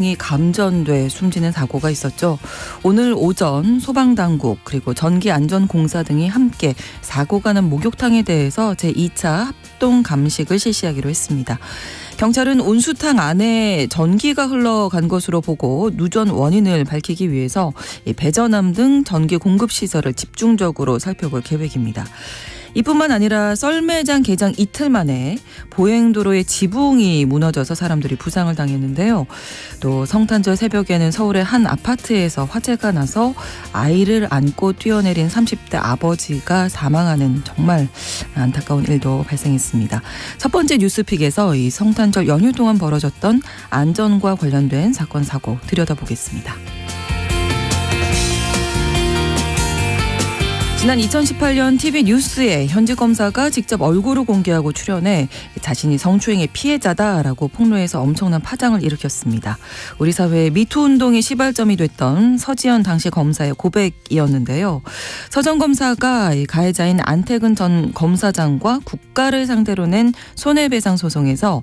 이 감전돼 숨지는 사고가 있었죠. 오늘 오전 소방당국 그리고 전기안전공사 등이 함께 사고가 난 목욕탕에 대해서 제2차 합동 감식을 실시하기로 했습니다. 경찰은 온수탕 안에 전기가 흘러간 것으로 보고 누전 원인을 밝히기 위해서 배전함 등 전기 공급 시설을 집중적으로 살펴볼 계획입니다. 이뿐만 아니라 썰매장 개장 이틀 만에 보행도로의 지붕이 무너져서 사람들이 부상을 당했는데요. 또 성탄절 새벽에는 서울의 한 아파트에서 화재가 나서 아이를 안고 뛰어내린 30대 아버지가 사망하는 정말 안타까운 일도 발생했습니다. 첫 번째 뉴스픽에서 이 성탄절 연휴 동안 벌어졌던 안전과 관련된 사건 사고 들여다보겠습니다. 지난 2018년 TV 뉴스에 현직 검사가 직접 얼굴을 공개하고 출연해 자신이 성추행의 피해자다라고 폭로해서 엄청난 파장을 일으켰습니다. 우리 사회의 미투 운동의 시발점이 됐던 서지현 당시 검사의 고백이었는데요. 서 전 검사가 가해자인 안태근 전 검사장과 국가를 상대로 낸 손해배상 소송에서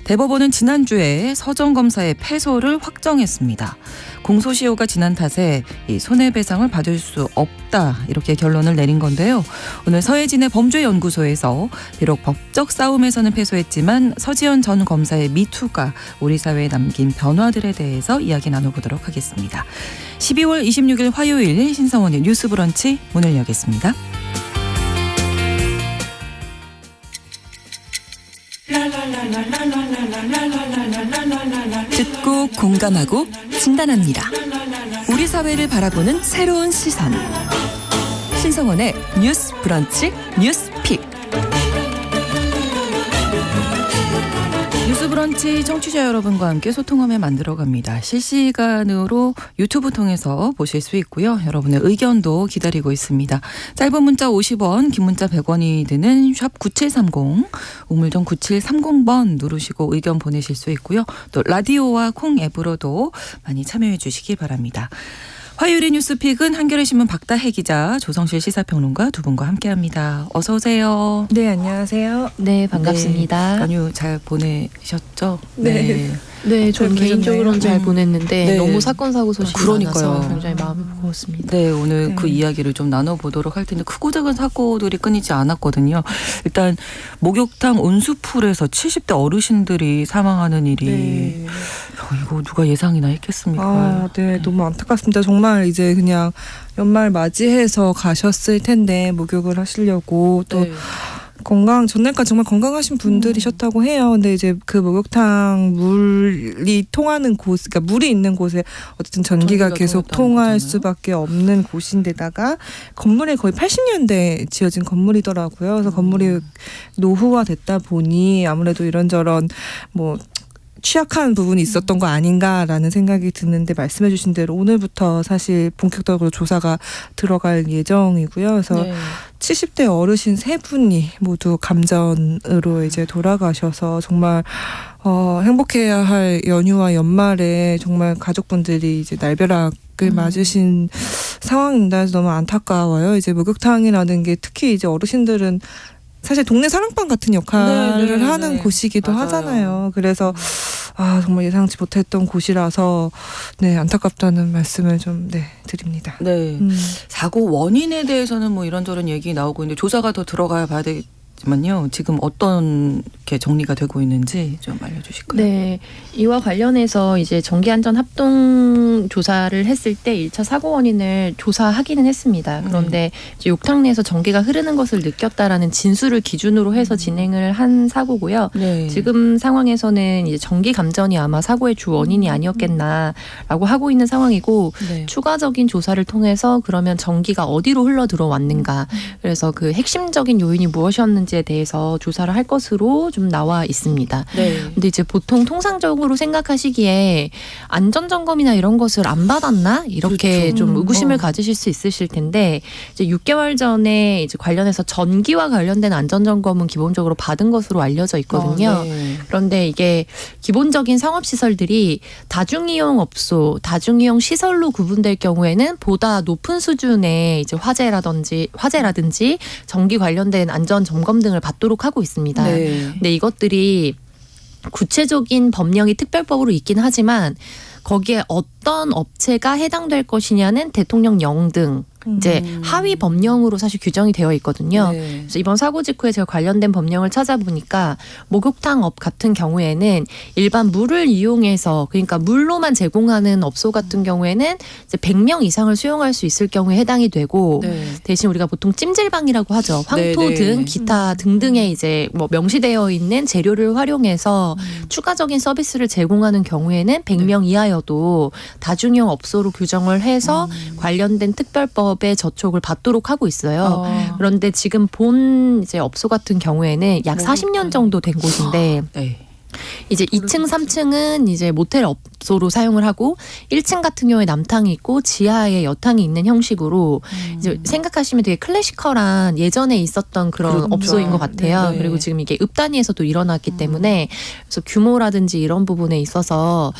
대법원은 지난주에 서 전 검사의 패소를 확정했습니다. 공소시효가 지난 탓에 이 손해배상을 받을 수 없다 이렇게 결론을 내린 건데요. 오늘 서해진의 범죄연구소에서 비록 법적 싸움에서는 패소했지만 서지현 전 검사의 미투가 우리 사회에 남긴 변화들에 대해서 이야기 나눠보도록 하겠습니다. 12월 26일 화요일 신성원의 뉴스 브런치 문을 여겠습니다. 듣고 공감하고 진단합니다. 우리 사회를 바라보는 새로운 시선. 신성원의 뉴스 브런치 뉴스픽. 뉴스 브런치 청취자 여러분과 함께 소통하며 만들어갑니다. 실시간으로 유튜브 통해서 보실 수 있고요. 여러분의 의견도 기다리고 있습니다. 짧은 문자 50원, 긴 문자 100원이 드는 샵 9730, 우물정 9730번 누르시고 의견 보내실 수 있고요. 또 라디오와 콩 앱으로도 많이 참여해 주시기 바랍니다. 화요일의 뉴스픽은 한겨레 신문 박다혜 기자, 조성실 시사평론가 두 분과 함께합니다. 어서 오세요. 네, 안녕하세요. 네, 반갑습니다. 네, 연휴 잘 보내셨죠? 네. 네, 저는 잘 개인적으로는 보셨나요? 잘 보냈는데 네. 너무 사건 사고 소식이 그러니까요. 많아서 굉장히 마음이 무거웠습니다. 네, 오늘 네. 그 이야기를 좀 나눠보도록 할 텐데 크고 작은 사고들이 끊이지 않았거든요. 일단 목욕탕 온수풀에서 70대 어르신들이 사망하는 일이 네. 이거 누가 예상이나 했겠습니까? 네, 너무 안타깝습니다. 정말 이제 그냥 연말 맞이해서 가셨을 텐데 목욕을 하시려고 또 네. 전날까지 정말 건강하신 분들이셨다고 해요. 근데 이제 그 목욕탕 물이 통하는 곳, 그러니까 물이 있는 곳에 어쨌든 전기가 계속 통했다는 통할 거잖아요. 수밖에 없는 곳인데다가 건물이 거의 80년대 지어진 건물이더라고요. 그래서 건물이 노후화됐다 보니 아무래도 이런저런 뭐 취약한 부분이 있었던 거 아닌가라는 생각이 드는데 말씀해 주신 대로 오늘부터 사실 본격적으로 조사가 들어갈 예정이고요. 그래서 네. 70대 어르신 3분이 모두 감전으로 이제 돌아가셔서 정말 행복해야 할 연휴와 연말에 정말 가족분들이 이제 날벼락을 맞으신 상황입니다. 그래서 너무 안타까워요. 이제 목욕탕이라는 게 특히 이제 어르신들은 사실 동네 사랑방 같은 역할을 네, 네, 하는 네. 곳이기도 맞아요. 하잖아요. 그래서 정말 예상치 못했던 곳이라서 네, 안타깝다는 말씀을 좀 드립니다. 네. 사고 원인에 대해서는 뭐 이런저런 얘기 나오고 있는데 조사가 더 들어가야 봐야 되지만요. 지금 어떤 게 정리가 되고 있는지 좀 알려주실까요? 네, 이와 관련해서 이제 전기안전 합동 조사를 했을 때 1차 사고 원인을 조사하기는 했습니다. 그런데 이제 욕탕 내에서 전기가 흐르는 것을 느꼈다라는 진술을 기준으로 해서 진행을 한 사고고요. 네. 지금 상황에서는 이제 전기 감전이 아마 사고의 주 원인이 아니었겠나라고 하고 있는 상황이고 네. 추가적인 조사를 통해서 그러면 전기가 어디로 흘러 들어왔는가, 그래서 그 핵심적인 요인이 무엇이었는지에 대해서 조사를 할 것으로 좀 나와 있습니다. 네. 근데 이제 보통 통상적으로 생각하시기에 안전점검이나 이런 것을 안 받았나? 이렇게 그렇죠. 좀 의구심을 가지실 수 있으실 텐데, 이제 6개월 전에 이제 관련해서 전기와 관련된 안전점검은 기본적으로 받은 것으로 알려져 있거든요. 네. 그런데 이게 기본적인 상업시설들이 다중이용 업소, 다중이용 시설로 구분될 경우에는 보다 높은 수준의 이제 화재라든지 전기 관련된 안전 점검 등을 받도록 하고 있습니다. 네. 근데 이것들이 구체적인 법령이 특별법으로 있긴 하지만 거기에 어떤 업체가 해당될 것이냐는 대통령령 등 이제 하위 법령으로 사실 규정이 되어 있거든요. 네. 그래서 이번 사고 직후에 제가 관련된 법령을 찾아보니까 목욕탕업 같은 경우에는 일반 물을 이용해서 그러니까 물로만 제공하는 업소 같은 경우에는 이제 100명 이상을 수용할 수 있을 경우에 해당이 되고 네. 대신 우리가 보통 찜질방이라고 하죠. 황토 네, 네. 등 기타 등등의 이제 뭐 명시되어 있는 재료를 활용해서 추가적인 서비스를 제공하는 경우에는 100명 이하여도 다중이용 업소로 규정을 해서 관련된 특별법에 저촉을 받도록 하고 있어요. 그런데 지금 본 이제 업소 같은 경우에는 약 40년 정도 된 곳인데 네. 이제 2층, 3층은 이제 모텔 업소로 사용을 하고 1층 같은 경우에 남탕이 있고 지하에 여탕이 있는 형식으로 이제 생각하시면 되게 클래시컬한 예전에 있었던 그런 그렇죠. 업소인 것 같아요. 네. 그리고 지금 이게 읍단위에서도 일어났기 때문에 그래서 규모라든지 이런 부분에 있어서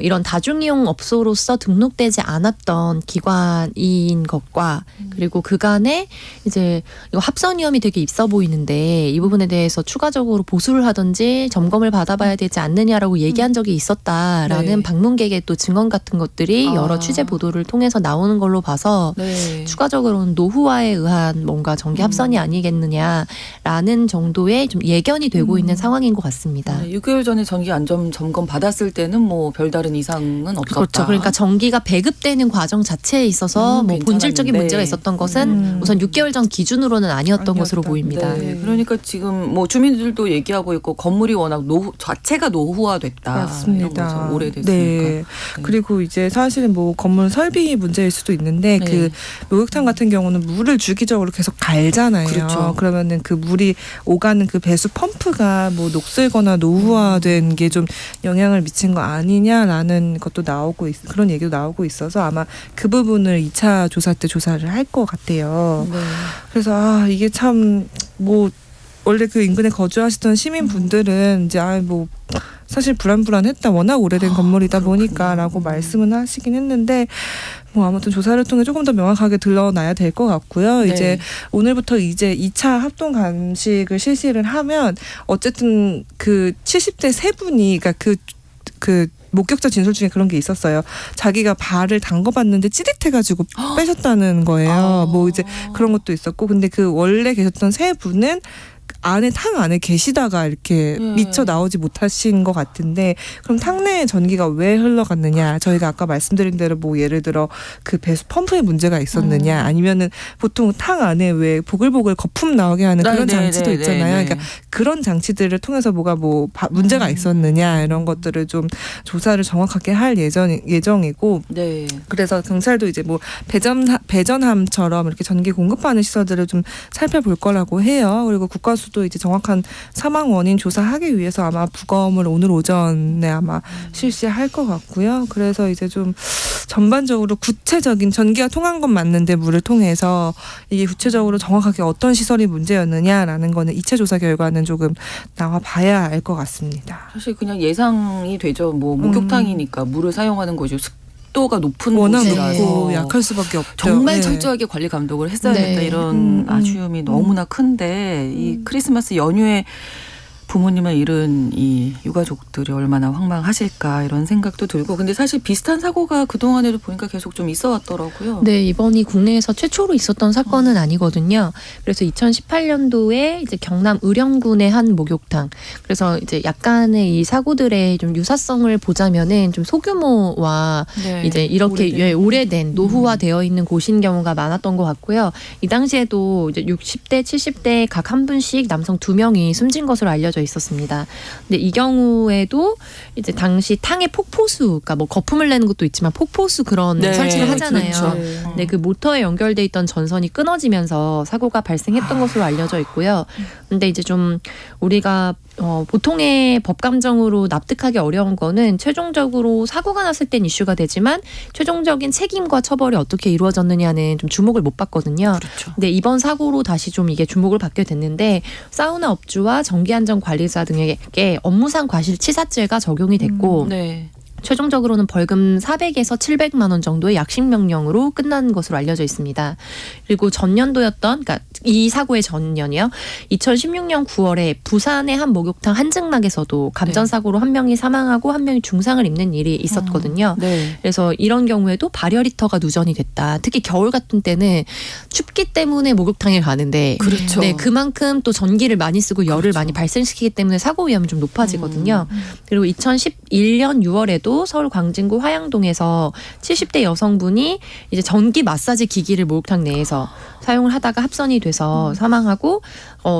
이런 다중이용 업소로서 등록되지 않았던 기관인 것과 그리고 그간에 이제 이거 합선 위험이 되게 있어 보이는데 이 부분에 대해서 추가적으로 보수를 하든지 점검을 받아봐야 되지 않느냐라고 얘기한 적이 있었다라는 네. 방문객의 또 증언 같은 것들이 여러 아. 취재 보도를 통해서 나오는 걸로 봐서 네. 추가적으로는 노후화에 의한 뭔가 정기 합선이 아니겠느냐라는 정도의 좀 예견이 되고 있는 상황인 것 같습니다. 네, 6개월 전에 전기 안전 점검 받았을 때는 뭐 별다른 이상은 없었다. 그렇죠. 그러니까 전기가 배급되는 과정 자체에 있어서 뭐 본질적인 괜찮았는데. 문제가 있었던 것은 우선 6개월 전 기준으로는 아니었던 것으로 보입니다. 네. 그러니까 지금 뭐 주민들도 얘기하고 있고 건물이 워낙 노후 자체가 노후화됐다. 맞습니다. 이런 거죠. 오래됐으니까. 네. 그리고 이제 사실은 뭐 건물 설비 문제일 수도 있는데 네. 그 목욕탕 같은 경우는 물을 주기적으로 계속 갈잖아요. 그렇죠. 그러면은 그 물이 오가는 그 배수 펌프가 뭐 녹슬거나 노후화된 게 좀 영향을 미친 거 아니냐라는 것도 나오고 그런 얘기도 나오고 있어서 아마 그 부분을 2차 조사 때 조사를 할 것 같아요. 네. 그래서 이게 참 뭐 원래 그 인근에 거주하시던 시민분들은 이제 뭐 사실 불안했다. 워낙 오래된 건물이다 보니까라고 말씀은 하시긴 했는데 뭐 아무튼 조사를 통해 조금 더 명확하게 드러나야 될 것 같고요. 네. 이제 오늘부터 이제 2차 합동 감식을 실시를 하면 어쨌든 그 70대 세 분이 그러니까 그 목격자 진술 중에 그런 게 있었어요. 자기가 발을 담궈봤는데 찌릿해가지고 빼셨다는 거예요. 뭐 이제 그런 것도 있었고, 근데 그 원래 계셨던 세 분은 안에 탕 안에 계시다가 이렇게 미처 나오지 못하신 것 같은데 그럼 탕 내에 전기가 왜 흘러갔느냐 저희가 아까 말씀드린 대로 뭐 예를 들어 그 배수 펌프에 문제가 있었느냐 아니면은 보통 탕 안에 왜 보글보글 거품 나오게 하는 그런 장치도 있잖아요. 그러니까 그런 장치들을 통해서 뭐가 뭐 문제가 있었느냐 이런 것들을 좀 조사를 정확하게 할 예정이고 네. 그래서 경찰도 이제 뭐 배전함처럼 이렇게 전기 공급하는 시설들을 좀 살펴볼 거라고 해요. 그리고 국가수도 이제 정확한 사망 원인 조사하기 위해서 아마 부검을 오늘 오전에 아마 실시할 것 같고요. 그래서 이제 좀 전반적으로 구체적인 전기가 통한 건 맞는데 물을 통해서 이게 구체적으로 정확하게 어떤 시설이 문제였느냐라는 거는 2차 조사 결과는 조금 나와 봐야 알 것 같습니다. 사실 그냥 예상이 되죠. 뭐 목욕탕이니까 물을 사용하는 곳이 습도가 높은 워낙 곳이라서 높고 약할 수밖에 없죠. 정말 네. 철저하게 관리 감독을 했어야 네. 된다 이런 아쉬움이 너무나 큰데 이 크리스마스 연휴에 부모님을 잃은 이 유가족들이 얼마나 황망하실까 이런 생각도 들고 근데 사실 비슷한 사고가 그동안에도 보니까 계속 좀 있어 왔더라고요. 네, 이번이 국내에서 최초로 있었던 사건은 아니거든요. 그래서 2018년도에 이제 경남 의령군의 한 목욕탕. 그래서 이제 약간의 이 사고들의 좀 유사성을 보자면은 좀 소규모와 네. 이제 이렇게 오래된 노후화되어 있는 곳인 경우가 많았던 것 같고요. 이 당시에도 이제 60대, 70대 각 한 분씩 남성 2명이 숨진 것으로 알려져 있었습니다. 근데 이 경우에도 이제 당시 탕의 폭포수, 그러니까 뭐 거품을 내는 것도 있지만 폭포수 그런 네, 설치를 하잖아요. 그렇죠. 근데 그 모터에 연결돼 있던 전선이 끊어지면서 사고가 발생했던 것으로 알려져 있고요. 근데 이제 좀 우리가 보통의 법 감정으로 납득하기 어려운 거는 최종적으로 사고가 났을 땐 이슈가 되지만 최종적인 책임과 처벌이 어떻게 이루어졌느냐는 좀 주목을 못 받거든요. 그렇죠. 근데 이번 사고로 다시 좀 이게 주목을 받게 됐는데 사우나 업주와 전기안전 관리자 등에게 업무상 과실치사죄가 적용이 됐고 네. 최종적으로는 벌금 400에서 700만 원 정도의 약식 명령으로 끝난 것으로 알려져 있습니다. 그리고 전년도였던, 그러니까 이 사고의 전년이요. 2016년 9월에 부산의 한 목욕탕 한증막에서도 감전 사고로 한 명이 사망하고 한 명이 중상을 입는 일이 있었거든요. 네. 그래서 이런 경우에도 발열 히터가 누전이 됐다. 특히 겨울 같은 때는 춥기 때문에 목욕탕에 가는데 그렇죠. 네, 그만큼 또 전기를 많이 쓰고 열을 그렇죠. 많이 발생시키기 때문에 사고 위험이 좀 높아지거든요. 그리고 2011년 6월에도 서울 광진구 화양동에서 70대 여성분이 이제 전기 마사지 기기를 목욕탕 내에서 사용을 하다가 합선이 돼서 사망하고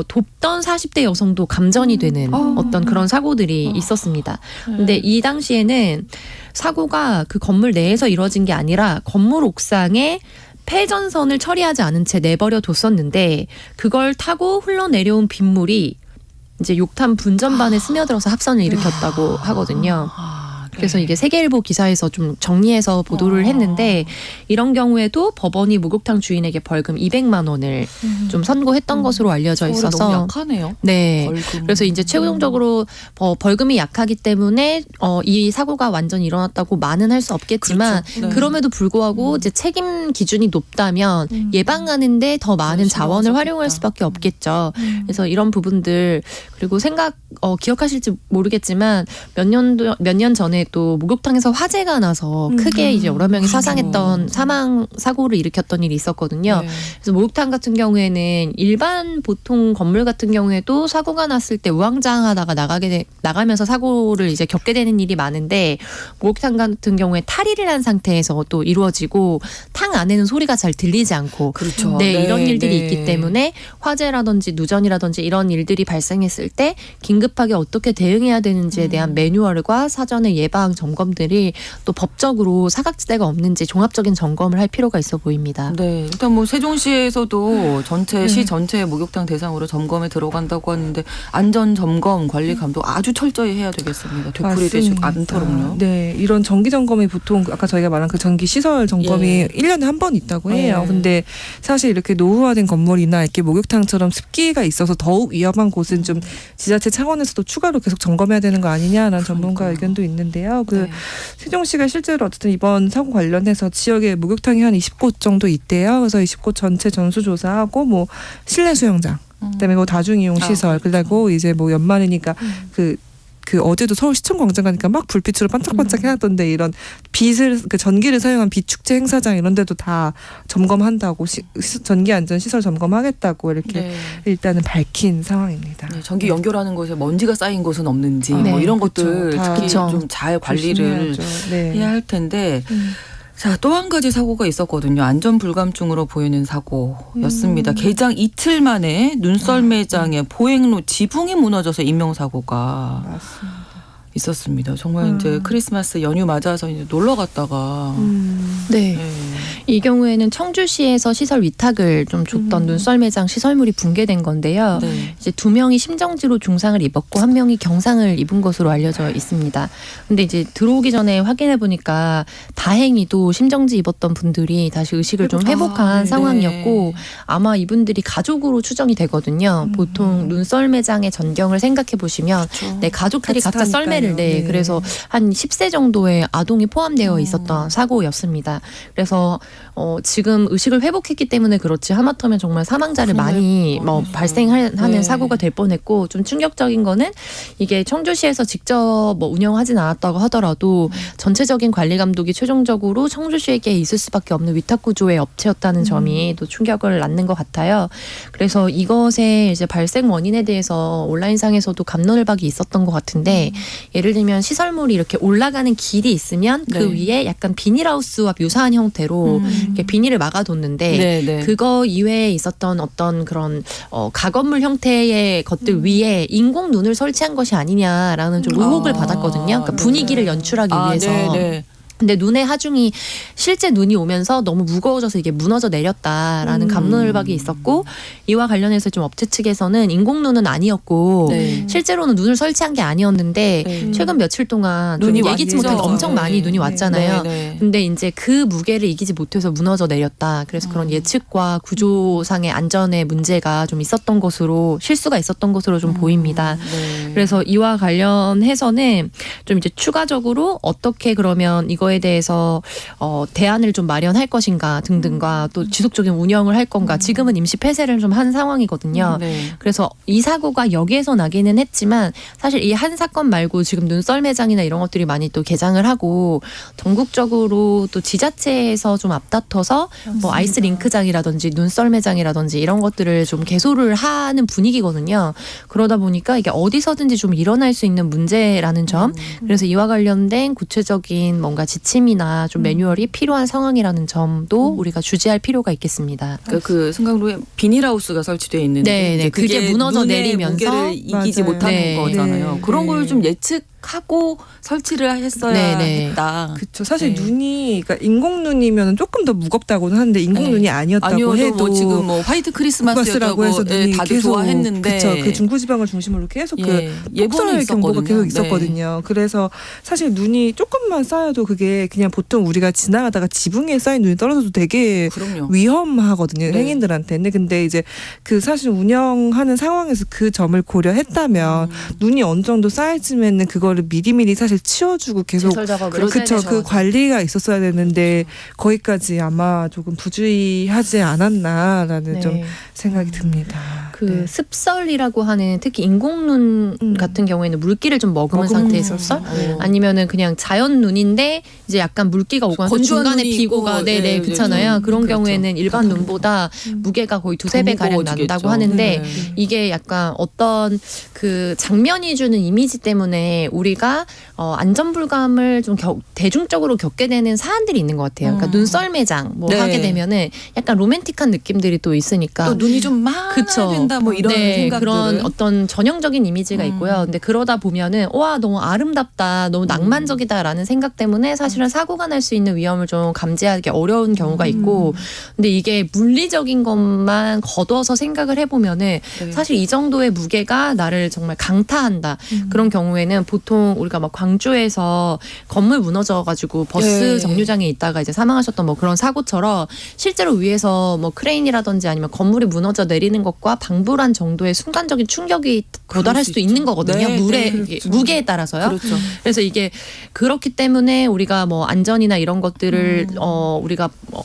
돕던 40대 여성도 감전이 되는 어떤 그런 사고들이 있었습니다. 근데 이 당시에는 사고가 그 건물 내에서 이루어진 게 아니라 건물 옥상에 폐전선을 처리하지 않은 채 내버려 뒀었는데 그걸 타고 흘러내려온 빗물이 이제 욕탕 분전반에 스며들어서 합선을 일으켰다고 하거든요. 그래서 이게 세계일보 기사에서 좀 정리해서 보도를 했는데 이런 경우에도 법원이 목욕탕 주인에게 벌금 200만 원을 좀 선고했던 것으로 알려져 서울이 있어서 너무 약하네요. 네. 벌금. 그래서 이제 최종적으로 벌금이 약하기 때문에 이 사고가 완전히 일어났다고 말은 할 수 없겠지만 그렇죠. 네. 그럼에도 불구하고 이제 책임 기준이 높다면 예방하는데 더 많은 신경 자원을 썼겠다. 활용할 수밖에 없겠죠. 그래서 이런 부분들 그리고 기억하실지 모르겠지만 몇 년 전에 또 목욕탕에서 화재가 나서 크게 이제 여러 명이 사상했던 사망 사고를 일으켰던 일이 있었거든요. 네. 그래서 목욕탕 같은 경우에는 일반 보통 건물 같은 경우에도 사고가 났을 때 우왕좌왕하다가 나가면서 사고를 이제 겪게 되는 일이 많은데 목욕탕 같은 경우에 탈의를 한 상태에서 또 이루어지고 탕 안에는 소리가 잘 들리지 않고 그렇죠. 네, 이런 네, 일들이 네. 있기 때문에 화재라든지 누전이라든지 이런 일들이 발생했을 때 긴급하게 어떻게 대응해야 되는지에 대한 매뉴얼과 사전의 예방 점검들이 또 법적으로 사각지대가 없는지 종합적인 점검을 할 필요가 있어 보입니다. 네, 일단 뭐 세종시에서도 시 전체 목욕탕 대상으로 점검에 들어간다고 하는데 안전 점검, 관리 감독 아주 철저히 해야 되겠습니다. 되풀이되지 맞습니다. 않도록요. 네, 이런 정기 점검이 보통 아까 저희가 말한 그 전기 시설 점검이 예. 1년에 한 번 있다고 해요. 예. 근데 사실 이렇게 노후화된 건물이나 이렇게 목욕탕처럼 습기가 있어서 더욱 위험한 곳은 좀 지자체 차원에서도 추가로 계속 점검해야 되는 거 아니냐라는 전문가 의견도 있는데요. 네. 세종시가 실제로 어쨌든 이번 사고 관련해서 지역에 목욕탕이 한 20곳 정도 있대요. 그래서 20곳 전체 전수조사하고 뭐 실내 수영장, 그다음에 뭐 다중이용 시설, 그리고 이제 뭐 연말이니까 그 어제도 서울시청 광장 가니까 막 불빛으로 반짝반짝 해놨던데 이런 그 전기를 사용한 비축제 행사장 이런 데도 다 점검한다고 전기 안전 시설 점검하겠다고 이렇게 네. 일단은 밝힌 상황입니다. 네, 전기 연결하는 곳에 먼지가 쌓인 곳은 없는지 네. 뭐 이런 그쵸. 것들 다 특히 그쵸. 좀 잘 관리를 조심해야죠. 네. 해야 할 텐데 자, 또 한 가지 사고가 있었거든요. 안전 불감증으로 보이는 사고였습니다. 개장 이틀 만에 눈썰매장의 보행로 지붕이 무너져서 인명사고가 맞습니다. 있었습니다. 정말 이제 크리스마스 연휴 맞아서 이제 놀러 갔다가 네. 네. 이 경우에는 청주시에서 시설 위탁을 좀 줬던 눈썰매장 시설물이 붕괴된 건데요. 네. 이제 2명이 심정지로 중상을 입었고 1명이 경상을 입은 것으로 알려져 있습니다. 근데 이제 들어오기 전에 확인해 보니까 다행히도 심정지 입었던 분들이 다시 의식을 좀 회복한 네. 상황이었고 아마 이분들이 가족으로 추정이 되거든요. 보통 눈썰매장의 전경을 생각해 보시면 그렇죠. 네, 가족들이 같이 각자 썰매를 타니까요. 네. 그래서 한 10세 정도의 아동이 포함되어 있었던 사고였습니다. 그래서 지금 의식을 회복했기 때문에 그렇지 하마터면 정말 사망자를 많이 발생하는 네. 사고가 될 뻔했고 좀 충격적인 거는 이게 청주시에서 직접 운영하진 않았다고 하더라도 전체적인 관리 감독이 최종적으로 청주시에게 있을 수밖에 없는 위탁 구조의 업체였다는 점이 또 충격을 낳는 것 같아요. 그래서 이것의 이제 발생 원인에 대해서 온라인상에서도 갑론을박이 있었던 것 같은데 예를 들면 시설물이 이렇게 올라가는 길이 있으면 그 네. 위에 약간 비닐하우스와 유사한 형태로 이렇게 비닐을 막아뒀는데 네, 네. 그거 이외에 있었던 어떤 그런 가건물 형태의 것들 위에 인공 눈을 설치한 것이 아니냐라는 좀 의혹을 받았거든요. 그러니까 분위기를 연출하기 위해서. 네, 네. 근데 눈의 하중이 실제 눈이 오면서 너무 무거워져서 이게 무너져 내렸다라는 갑론을박이 있었고 이와 관련해서 좀 업체 측에서는 인공눈은 아니었고 네. 실제로는 눈을 설치한 게 아니었는데 네. 최근 며칠 동안 눈이 좀 예기치 왔죠. 못하게 엄청 많이 네. 눈이 왔잖아요. 네, 네. 근데 이제 그 무게를 이기지 못해서 무너져 내렸다. 그래서 그런 예측과 구조상의 안전의 문제가 좀 있었던 것으로 실수가 있었던 것으로 좀 보입니다. 네. 그래서 이와 관련해서는 좀 이제 추가적으로 어떻게 그러면 이거에 대해서 대안을 좀 마련할 것인가 등등과 또 지속적인 운영을 할 건가. 지금은 임시 폐쇄를 좀 한 상황이거든요. 네. 그래서 이 사고가 여기에서 나기는 했지만 사실 이 한 사건 말고 지금 눈썰 매장이나 이런 것들이 많이 또 개장을 하고 전국적으로 또 지자체에서 좀 앞다퉈서 뭐 아이스 링크장이라든지 눈썰 매장이라든지 이런 것들을 좀 개소를 하는 분위기거든요. 그러다 보니까 이게 어디서든지 좀 일어날 수 있는 문제라는 점. 그래서 이와 관련된 구체적인 뭔가 지침이나 좀 매뉴얼이 필요한 상황이라는 점도 우리가 주지할 필요가 있겠습니다. 그 승강로에 비닐하우스가 설치되어 있는데 네, 네. 이제 그게 무너져 눈의 내리면서 무게를 이기지 맞아요. 못하는 네. 거잖아요. 네. 그런 걸 네. 좀 예측하고 설치를 했어야 네, 네. 했다. 그렇죠. 사실 네. 눈이 그러니까 인공눈이면 조금 더 무겁다고는 하는데 인공눈이 네. 아니었다고 아니어도 해도 뭐 지금 뭐 화이트 크리스마스라고 해서 눈이 다들 계속 좋아했는데 그쵸. 그 중부지방을 중심으로 계속 예, 그 예보는 폭설 경보가 계속 있었거든요. 있었거든요. 그래서 사실 눈이 조금만 쌓여도 그게 그냥 보통 우리가 지나가다가 지붕에 쌓인 눈이 떨어져도 되게 그럼요. 위험하거든요. 네. 행인들한테는. 근데 이제 그 사실 운영하는 상황에서 그 점을 고려했다면 눈이 어느 정도 쌓여지면은 그거를 미리미리 사실 치워주고 계속 제설 작업을 그렇죠. 그쵸. 그 관리가 있었어야 되는데 거기까지 아마 조금 부주의하지 않았나라는 네. 좀 생각이 듭니다. 그 네. 습설이라고 하는 특히 인공눈 같은 경우에는 물기를 좀 머금은 머금은 상태에서 썰 아니면은 그냥 자연 눈인데 이제 약간 물기가 오거나 또 건조한 중간에 눈이 비고가 있고, 네네 네, 그렇잖아요. 네, 그런 그렇죠. 경우에는 일반 눈보다 무게가 거의 두세 배 가량 무거워지겠죠. 난다고 하는데 네. 이게 약간 어떤 그 장면이 주는 이미지 때문에 우리가 안전불감을 좀 대중적으로 겪게 되는 사안들이 있는 것 같아요. 그러니까 눈썰 매장 뭐 네. 하게 되면은 약간 로맨틱한 느낌들이 또 있으니까 또 눈이 좀 많아야 그쵸. 된다 뭐 이런 네, 생각들을 그런 어떤 전형적인 이미지가 있고요. 근데 그러다 보면은 와 너무 아름답다, 너무 낭만적이다라는 생각 때문에 사실은 사고가 날 수 있는 위험을 좀 감지하기 어려운 경우가 있고, 근데 이게 물리적인 것만 거둬서 생각을 해보면은 네. 사실 이 정도의 무게가 나를 정말 강타한다. 그런 경우에는 보통 우리가 막 광주에서 건물 무너져가지고 버스 네. 정류장에 있다가 이제 사망하셨던 뭐 그런 사고처럼 실제로 위에서 뭐 크레인이라든지 아니면 건물이 무너져 내리는 것과 방불한 정도의 순간적인 충격이 도달할 수 수도 있죠. 있는 거거든요. 네, 물의 네, 그렇죠. 무게에 따라서요. 그렇죠. 그래서 이게 그렇기 때문에 우리가 뭐 안전이나 이런 것들을 우리가 뭐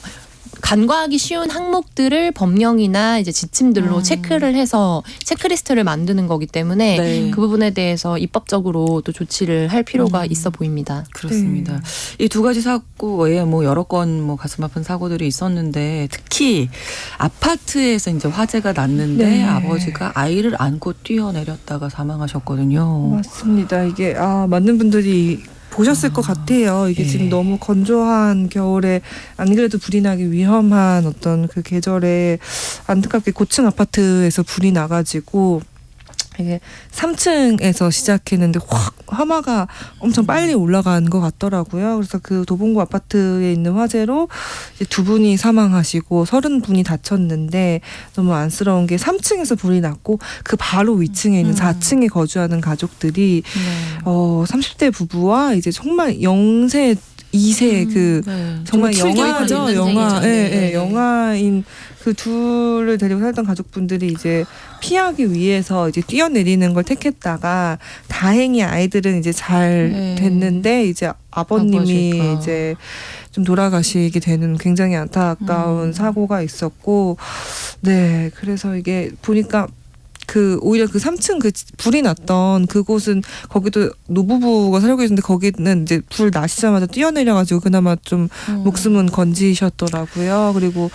간과하기 쉬운 항목들을 법령이나 이제 지침들로 체크를 해서 체크리스트를 만드는 거기 때문에 네. 그 부분에 대해서 입법적으로 또 조치를 할 필요가 있어 보입니다. 그렇습니다. 이 두 가지 사고에 뭐 여러 건 뭐 가슴 아픈 사고들이 있었는데 특히 아파트에서 이제 화재가 났는데 네. 아버지가 아이를 안고 뛰어내렸다가 사망하셨거든요. 맞습니다. 이게 많은 분들이 보셨을 것 같아요. 이게 예. 지금 너무 건조한 겨울에 안 그래도 불이 나기 위험한 어떤 그 계절에 안타깝게 고층 아파트에서 불이 나가지고 이게 3층에서 시작했는데 확 화마가 엄청 빨리 올라간 것 같더라고요. 그래서 그 도봉구 아파트에 있는 화재로 이제 2분이 사망하시고 30분이 다쳤는데 너무 안쓰러운 게 3층에서 불이 났고 그 바로 위층에 있는 4층에 거주하는 가족들이 30대 부부와 이제 정말 0세 2세 그 네. 정말 좀 영화죠. 있는 영화, 얘기죠. 네. 영화인 그 둘을 데리고 살던 가족분들이 이제 피하기 위해서 이제 뛰어내리는 걸 택했다가 다행히 아이들은 이제 잘 네. 됐는데 이제 아버님이 아버지가. 이제 좀 돌아가시게 되는 굉장히 안타까운 사고가 있었고, 네, 그래서 이게 보니까. 오히려 그 3층 그 불이 났던 그곳은 거기도 노부부가 살고 있는데 거기는 이제 불 나시자마자 뛰어내려가지고 그나마 좀 목숨은 건지셨더라고요. 그리고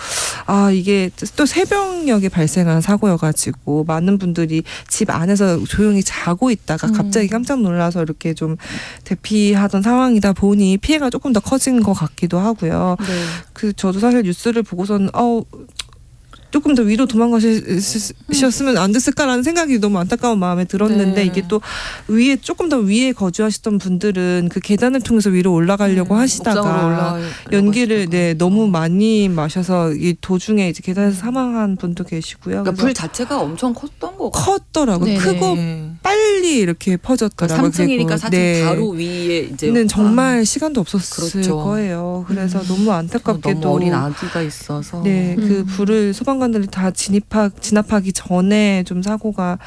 이게 또 새벽녘에 발생한 사고여가지고 많은 분들이 집 안에서 조용히 자고 있다가 갑자기 깜짝 놀라서 이렇게 좀 대피하던 상황이다 보니 피해가 조금 더 커진 것 같기도 하고요. 네. 저도 사실 뉴스를 보고서는 조금 더 위로 도망가셨으면 안 됐을까라는 생각이 너무 안타까운 마음에 들었는데 네. 이게 또 위에 조금 더 위에 거주하시던 분들은 그 계단을 통해서 위로 올라가려고 하시다가 연기를 너무 많이 마셔서 이 도중에 이제 계단에서 사망한 분도 계시고요. 그러니까 그래서 불 자체가 엄청 컸던 거 컸더라고요. 네네. 크고 빨리 이렇게 퍼졌더라고요. 3층이니까 4층 네. 바로 위에 이제 는 정말 시간도 없었을 그렇죠. 거예요. 그래서 너무 안타깝게도 너무 어린 아기가 있어서 네, 그 불을 소방관들이 다 진압하기 전에 좀 사고가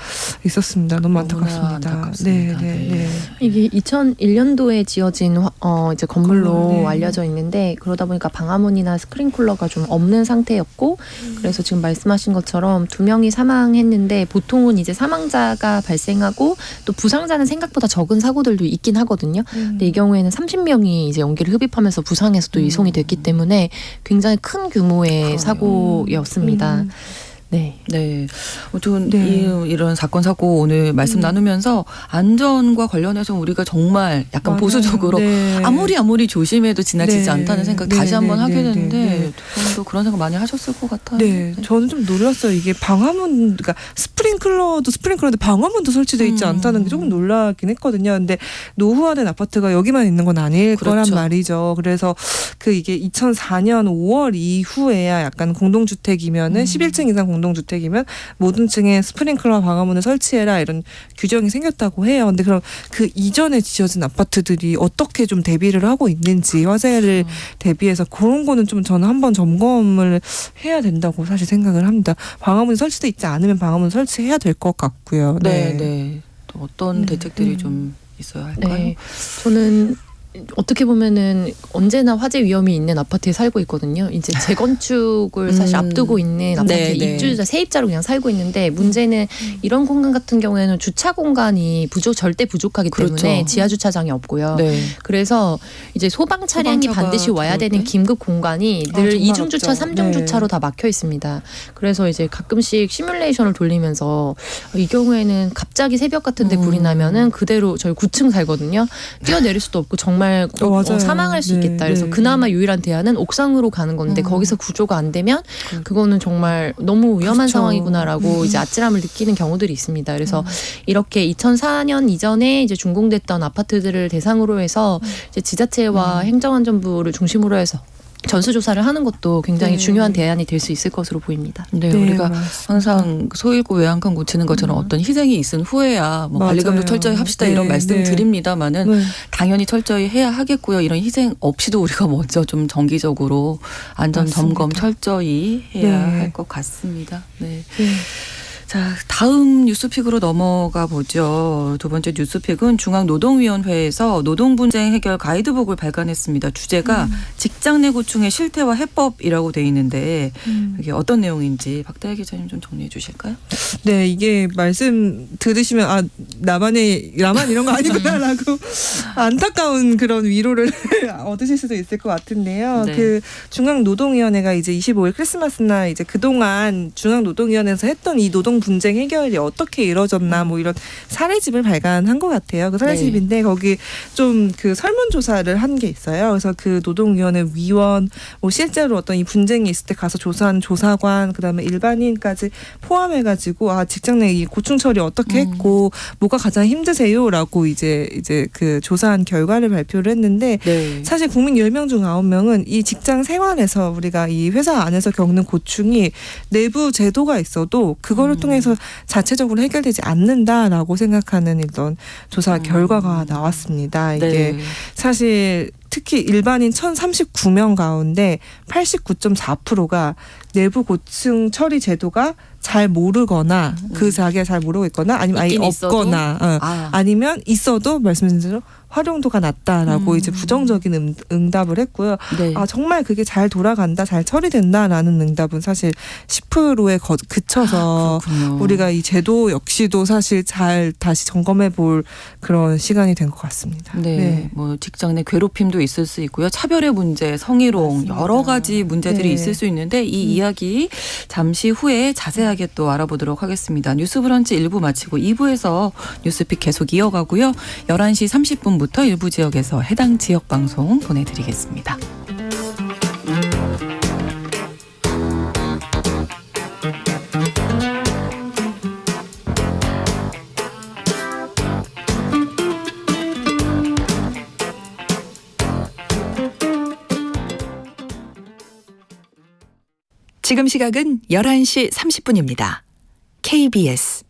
있었습니다. 너무 너무나 안타깝습니다. 안타깝습니다. 네. 이게 2001년도에 지어진 이제 건물로 네. 알려져 있는데 그러다 보니까 방화문이나 스프링클러가 좀 없는 상태였고 그래서 지금 말씀하신 것처럼 2명이 사망했는데 보통은 이제 사망자가 발생하고 또 부상자는 생각보다 적은 사고들도 있긴 하거든요. 근데 이 경우에는 30명이 이제 연기를 흡입하면서 부상해서 또 이송이 됐기 때문에 굉장히 큰 규모의 사고였습니다. 네. 네. 아무튼 네. 이런 사건 사고 오늘 말씀 나누면서 안전과 관련해서 우리가 정말 약간 맞아요. 보수적으로 네. 아무리 조심해도 지나치지 네. 않다는 생각 네, 다시 한번 네, 하게 네, 되는데 네. 두 분도 그런 생각 많이 하셨을 것 같아요. 네, 저는 좀 놀랐어요. 이게 방화문, 그러니까 스프링클러인데 방화문도 설치되어 있지 않다는 게 조금 놀라긴 했거든요. 근데 노후화된 아파트가 여기만 있는 건 아닐 거란 그렇죠. 말이죠. 그래서 이게 2004년 5월 이후에야 약간 공동주택이면은 11층 이상 공동주택이면 모든 층에 스프링클러 방화문을 설치해라 이런 규정이 생겼다고 해요. 근데 그럼 그 이전에 지어진 아파트들이 어떻게 좀 대비를 하고 있는지 화재를 대비해서 그런 거는 좀 저는 한번 점검을 해야 된다고 사실 생각을 합니다. 방화문이 설치돼 있지 않으면 방화문 설치해야 될 것 같고요. 네, 네. 또 어떤 대책들이 좀 있어야 할까요? 네. 저는 어떻게 보면은 언제나 화재 위험이 있는 아파트에 살고 있거든요. 이제 재건축을 사실 앞두고 있는 아파트에 네, 네. 입주자 세입자로 그냥 살고 있는데 문제는 이런 공간 같은 경우에는 주차 공간이 절대 부족하기 때문에 그렇죠. 지하 주차장이 없고요. 네. 그래서 이제 소방 차량이 소방차가 반드시 와야 들어올 되는 때? 긴급 공간이 늘 정말 이중 주차, 없죠. 3중 주차로 다 막혀 있습니다. 그래서 이제 가끔씩 시뮬레이션을 돌리면서 이 경우에는 갑자기 새벽 같은데 불이 나면은 그대로 저희 9층 살거든요. 뛰어내릴 수도 없고 정말 맞아요. 사망할 수 네, 있겠다. 그래서 네. 그나마 유일한 대안은 옥상으로 가는 건데 거기서 구조가 안 되면 그거는 정말 너무 위험한 그렇죠. 상황이구나라고 이제 아찔함을 느끼는 경우들이 있습니다. 그래서 이렇게 2004년 이전에 이제 준공됐던 아파트들을 대상으로 해서 이제 지자체와 행정안전부를 중심으로 해서 전수조사를 하는 것도 굉장히 네. 중요한 대안이 될 수 있을 것으로 보입니다. 네, 네, 우리가 맞습니다. 항상 소잃고 외양간 고치는 것처럼 어떤 희생이 있은 후에야 뭐 맞아요. 관리감독 철저히 합시다 네, 이런 말씀 네. 드립니다만은 네. 당연히 철저히 해야 하겠고요. 이런 희생 없이도 우리가 먼저 좀 정기적으로 안전 점검 맞습니다. 철저히 해야 네. 할 것 같습니다. 네. 자, 다음 뉴스픽으로 넘어가 보죠. 두 번째 뉴스픽은 중앙노동위원회에서 노동분쟁 해결 가이드북을 발간했습니다. 주제가 직장 내 고충의 실태와 해법이라고 돼 있는데 이게 어떤 내용인지 박다혜 기자님 좀 정리해 주실까요? 네, 이게 말씀 들으시면 나만 이런 거 아니구나라고 안타까운 그런 위로를 얻으실 수도 있을 것 같은데요. 네. 그 중앙노동위원회가 이제 25일 크리스마스 날 이제 그동안 중앙노동위원회에서 했던 이 노동 분쟁 해결이 어떻게 이루어졌나 뭐 이런 사례집을 발간한 것 같아요. 그 사례집인데 거기 좀 그 설문조사를 한 게 있어요. 그래서 그 노동위원회 위원, 뭐 실제로 어떤 이 분쟁이 있을 때 가서 조사한 조사관, 그다음에 일반인까지 포함해가지고 직장 내 이 고충 처리 어떻게 했고 뭐가 가장 힘드세요라고 이제 그 조사한 결과를 발표를 했는데 네. 사실 국민 10명 중 9명은 이 직장 생활에서 우리가 이 회사 안에서 겪는 고충이 내부 제도가 있어도 그거를 통해서 자체적으로 해결되지 않는다라고 생각하는 이런 조사 결과가 나왔습니다. 이게 네. 사실 특히 일반인 1,039명 가운데 89.4%가 내부 고충 처리 제도가 잘 모르거나 그 자기가 잘 모르고 있거나 아니면 아예 있긴 있어도? 없거나 아니면 있어도 말씀하신 대로 활용도가 낮다라고 이제 부정적인 응답을 했고요. 네. 정말 그게 잘 돌아간다, 잘 처리된다라는 응답은 사실 10%에 그쳐서 그렇군요. 우리가 이 제도 역시도 사실 잘 다시 점검해 볼 그런 시간이 된 것 같습니다. 네. 뭐 직장 내 괴롭힘도 있을 수 있고요. 차별의 문제, 성희롱 맞습니다. 여러 가지 문제들이 네. 있을 수 있는데 이 이야기 잠시 후에 자세하게 또 알아보도록 하겠습니다. 뉴스브런치 1부 마치고 2부에서 뉴스픽 계속 이어가고요. 11시 30분부터 일부 지역에서 해당 지역 방송 보내드리겠습니다. 지금 시각은 11시 30분입니다. KBS.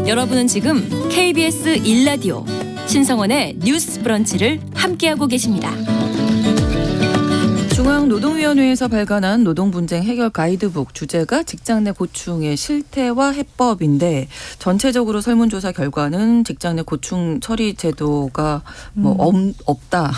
여러분은 지금 KBS 1라디오 신성원의 뉴스 브런치를 함께하고 계십니다. 중앙노동위원회에서 발간한 노동분쟁 해결 가이드북 주제가 직장 내 고충의 실태와 해법인데 전체적으로 설문조사 결과는 직장 내 고충 처리 제도가 없다.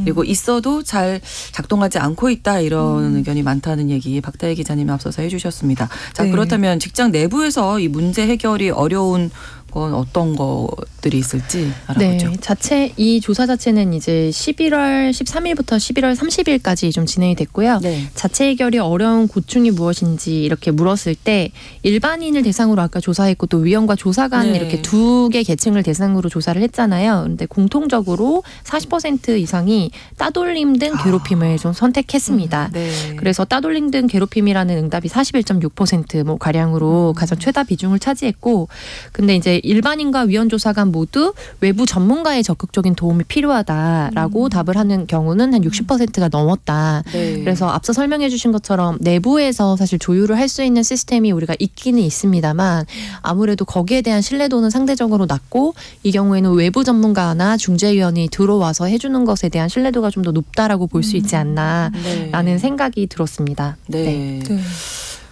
그리고 있어도 잘 작동하지 않고 있다. 이런 의견이 많다는 얘기 박다혜 기자님이 앞서서 해주셨습니다. 자, 네. 그렇다면 직장 내부에서 이 문제 해결이 어려운 건 어떤 것들이 있을지 알아보죠. 네, 이 조사 자체는 이제 11월 13일부터 11월 30일까지 좀 진행이 됐고요. 네. 자체 해결이 어려운 고충이 무엇인지 이렇게 물었을 때 일반인을 대상으로 아까 조사했고 또 위원과 조사관 네. 이렇게 두 개 계층을 대상으로 조사를 했잖아요. 그런데 공통적으로 40% 이상이 따돌림 등 괴롭힘을 좀 선택했습니다. 네. 그래서 따돌림 등 괴롭힘이라는 응답이 41.6% 뭐 가량으로 가장 최다 비중을 차지했고, 근데 이제 일반인과 위원조사관 모두 외부 전문가의 적극적인 도움이 필요하다라고 답을 하는 경우는 한 60%가 넘었다. 네. 그래서 앞서 설명해 주신 것처럼 내부에서 사실 조율을 할 수 있는 시스템이 우리가 있기는 있습니다만 아무래도 거기에 대한 신뢰도는 상대적으로 낮고, 이 경우에는 외부 전문가나 중재위원이 들어와서 해주는 것에 대한 신뢰도가 좀 더 높다라고 볼 수 있지 않나라는 네. 생각이 들었습니다. 네. 네.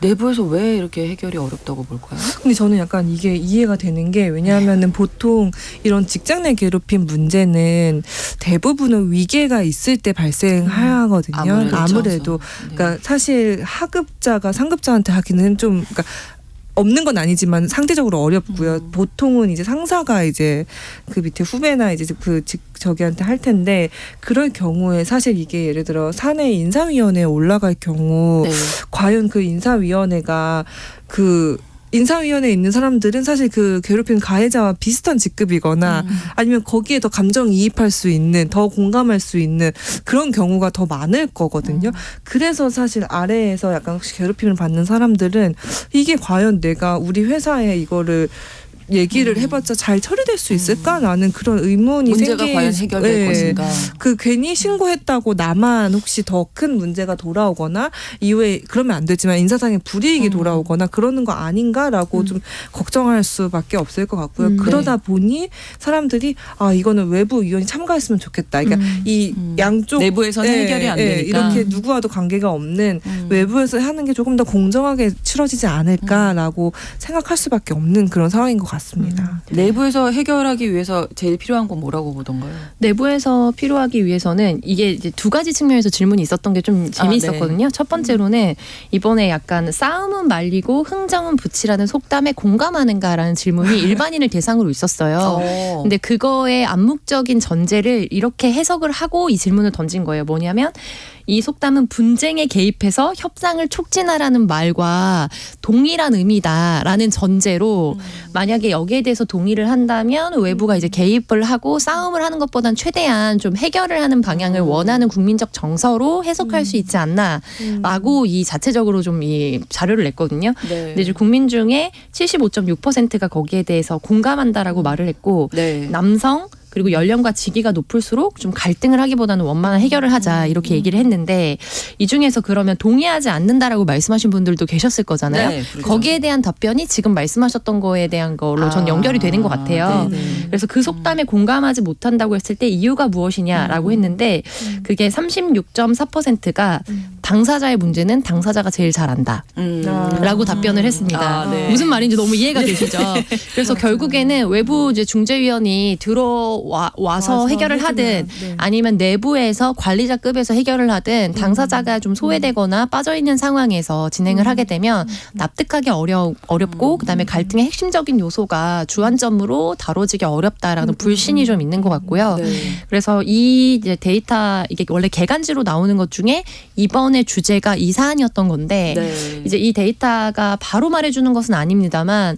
내부에서 왜 이렇게 해결이 어렵다고 볼까요? 근데 저는 약간 이게 이해가 되는 게, 왜냐하면은 보통 이런 직장 내 괴롭힘 문제는 대부분은 위계가 있을 때 발생하거든요. 아무래도. 네. 그러니까 사실 하급자가 상급자한테 하기는 좀, 그러니까 없는 건 아니지만 상대적으로 어렵고요. 보통은 이제 상사가 이제 그 밑에 후배나 이제 저기한테 할 텐데, 그럴 경우에 사실 이게 예를 들어 사내 인사위원회에 올라갈 경우 네. 과연 그 인사위원회가 인사위원회에 있는 사람들은 사실 그 괴롭힌 가해자와 비슷한 직급이거나 아니면 거기에 더 감정이입할 수 있는, 더 공감할 수 있는 그런 경우가 더 많을 거거든요. 그래서 사실 아래에서 약간 괴롭힘을 받는 사람들은 이게 과연 내가 우리 회사에 이거를 얘기를 해봤자 잘 처리될 수 있을까라는 그런 의문이 문제가 과연 해결될 네. 것인가. 그 괜히 신고했다고 나만 혹시 더 큰 문제가 돌아오거나 이후에 그러면 안 되지만 인사상의 불이익이 돌아오거나 그러는 거 아닌가라고 좀 걱정할 수밖에 없을 것 같고요. 그러다 보니 사람들이 이거는 외부 위원이 참가했으면 좋겠다. 그러니까 이 양쪽 내부에서는 해결이 안 되니까 이렇게 누구와도 관계가 없는 외부에서 하는 게 조금 더 공정하게 치러지지 않을까라고 생각할 수밖에 없는 그런 상황인 것 같습니다. 내부에서 해결하기 위해서 제일 필요한 건 뭐라고 보던가요? 내부에서 필요하기 위해서는 이게 이제 두 가지 측면에서 질문이 있었던 게 좀 재미있었거든요. 첫 번째로는 이번에 약간 싸움은 말리고 흥정은 붙이라는 속담에 공감하는가라는 질문이 일반인을 대상으로 있었어요. 근데 그거의 암묵적인 전제를 이렇게 해석을 하고 이 질문을 던진 거예요. 뭐냐면 이 속담은 분쟁에 개입해서 협상을 촉진하라는 말과 동일한 의미다라는 전제로 만약에 여기에 대해서 동의를 한다면 외부가 이제 개입을 하고 싸움을 하는 것보단 최대한 좀 해결을 하는 방향을 원하는 국민적 정서로 해석할 수 있지 않나라고 이 자체적으로 좀 이 자료를 냈거든요. 네. 근데 이제 국민 중에 75.6%가 거기에 대해서 공감한다라고 말을 했고, 네. 남성 그리고 연령과 직위가 높을수록 좀 갈등을 하기보다는 원만한 해결을 하자 이렇게 얘기를 했는데, 이 중에서 그러면 동의하지 않는다라고 말씀하신 분들도 계셨을 거잖아요. 네, 그렇죠. 거기에 대한 답변이 지금 말씀하셨던 거에 대한 걸로 전 연결이 되는 것 같아요. 네네. 그래서 그 속담에 공감하지 못한다고 했을 때 이유가 무엇이냐라고 했는데, 그게 36.4%가 당사자의 문제는 당사자가 제일 잘 안다 라고 답변을 했습니다. 네. 무슨 말인지 너무 이해가 되시죠? 그래서 결국에는 외부 이제 중재위원이 와서 해결을 하든 아니면 내부에서 관리자급에서 해결을 하든 당사자가 좀 소외되거나 빠져있는 상황에서 진행을 하게 되면 납득하기 어렵고 그다음에 갈등의 핵심적인 요소가 주안점으로 다뤄지기 어렵다라는 불신이 좀 있는 것 같고요. 네. 그래서 이 이제 데이터, 이게 원래 개간지로 나오는 것 중에 이번에 주제가 이 사안이었던 건데, 네. 이제 이 데이터가 바로 말해주는 것은 아닙니다만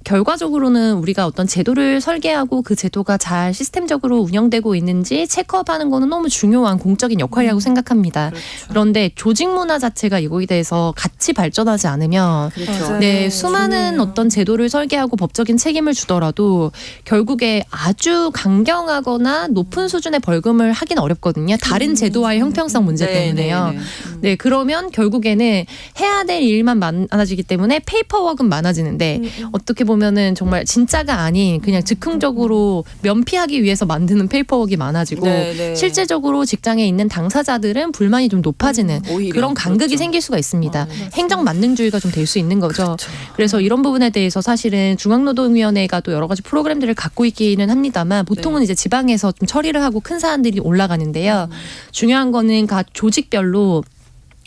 결과적으로는 우리가 어떤 제도를 설계하고 그 제도가 잘 시스템적으로 운영되고 있는지 체크업하는 거는 너무 중요한 공적인 역할이라고 생각합니다. 그렇죠. 그런데 조직 문화 자체가 이거에 대해서 같이 발전하지 않으면 그렇죠. 맞아요. 네, 수많은 중요해요. 어떤 제도를 설계하고 법적인 책임을 주더라도 결국에 아주 강경하거나 높은 수준의 벌금을 하긴 어렵거든요. 다른 제도와의 형평성 문제 때문에요. 네, 그러면 결국에는 해야 될 일만 많아지기 때문에 페이퍼워크는 많아지는데 어떻게 보면은 정말 진짜가 아닌 그냥 즉흥적으로 면피하기 위해서 만드는 페이퍼워크가 많아지고 실제적으로 직장에 있는 당사자들은 불만이 좀 높아지는 오히려 그런 간극이 그렇죠. 생길 수가 있습니다. 네. 행정 만능주의가 좀 될 수 있는 거죠. 그렇죠. 그래서 이런 부분에 대해서 사실은 중앙노동위원회가 또 여러 가지 프로그램들을 갖고 있기는 합니다만 보통은 네. 이제 지방에서 좀 처리를 하고 큰 사안들이 올라가는데요. 중요한 거는 각 조직별로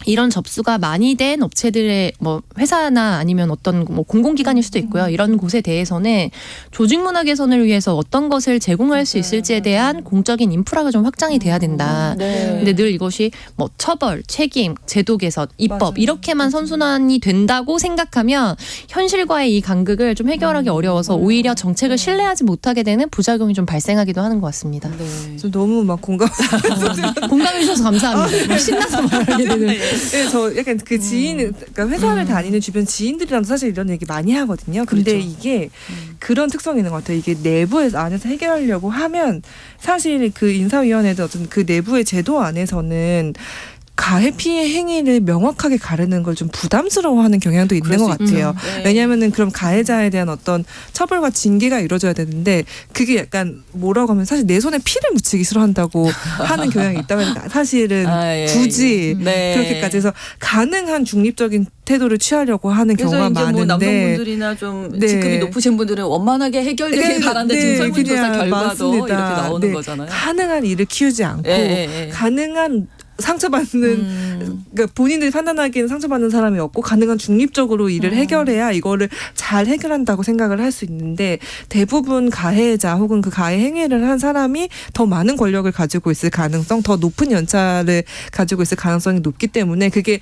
이런 접수가 많이 된 업체들의 뭐 회사나 아니면 어떤 뭐 공공기관일 수도 있고요. 이런 곳에 대해서는 조직 문화 개선을 위해서 어떤 것을 제공할 수 있을지에 대한 공적인 인프라가 좀 확장이 돼야 된다. 근데 늘 이것이 뭐 처벌, 책임, 제도 개선, 입법 맞아요. 이렇게만 선순환이 된다고 생각하면 현실과의 이 간극을 좀 해결하기 어려워서 오히려 정책을 신뢰하지 못하게 되는 부작용이 좀 발생하기도 하는 것 같습니다. 저 너무 막 공감. 공감해 주셔서 감사합니다. 막 신나서 말하게 되는. 네, 저 약간 그 지인, 그러니까 회사를 다니는 주변 지인들이랑 사실 이런 얘기 많이 하거든요. 근데 그렇죠. 이게 그런 특성이 있는 것 같아요. 이게 내부에서 안에서 해결하려고 하면 사실 그 인사위원회도 어떤 그 내부의 제도 안에서는 가해 피해 행위를 명확하게 가르는 걸 좀 부담스러워하는 경향도 있는 것 같아요. 왜냐하면은 그럼 가해자에 대한 어떤 처벌과 징계가 이루어져야 되는데 그게 약간 뭐라고 하면 사실 내 손에 피를 묻히기 싫어한다고 하는 경향이 있다면 사실은 굳이 그렇게까지 해서 가능한 중립적인 태도를 취하려고 하는 그래서 경우가 이제 뭐 많은데 남성분들이나 좀 네. 직급이 높으신 분들은 원만하게 해결되길 네, 바란다. 지금 네, 설문조사 그냥 결과도 맞습니다. 이렇게 나오는 네. 거잖아요. 가능한 일을 키우지 않고 가능한 상처받는 그러니까 본인들이 판단하기에는 상처받는 사람이 없고 가능한 중립적으로 일을 해결해야 이거를 잘 해결한다고 생각을 할 수 있는데 대부분 가해자 혹은 그 가해 행위를 한 사람이 더 많은 권력을 가지고 있을 가능성, 더 높은 연차를 가지고 있을 가능성이 높기 때문에 그게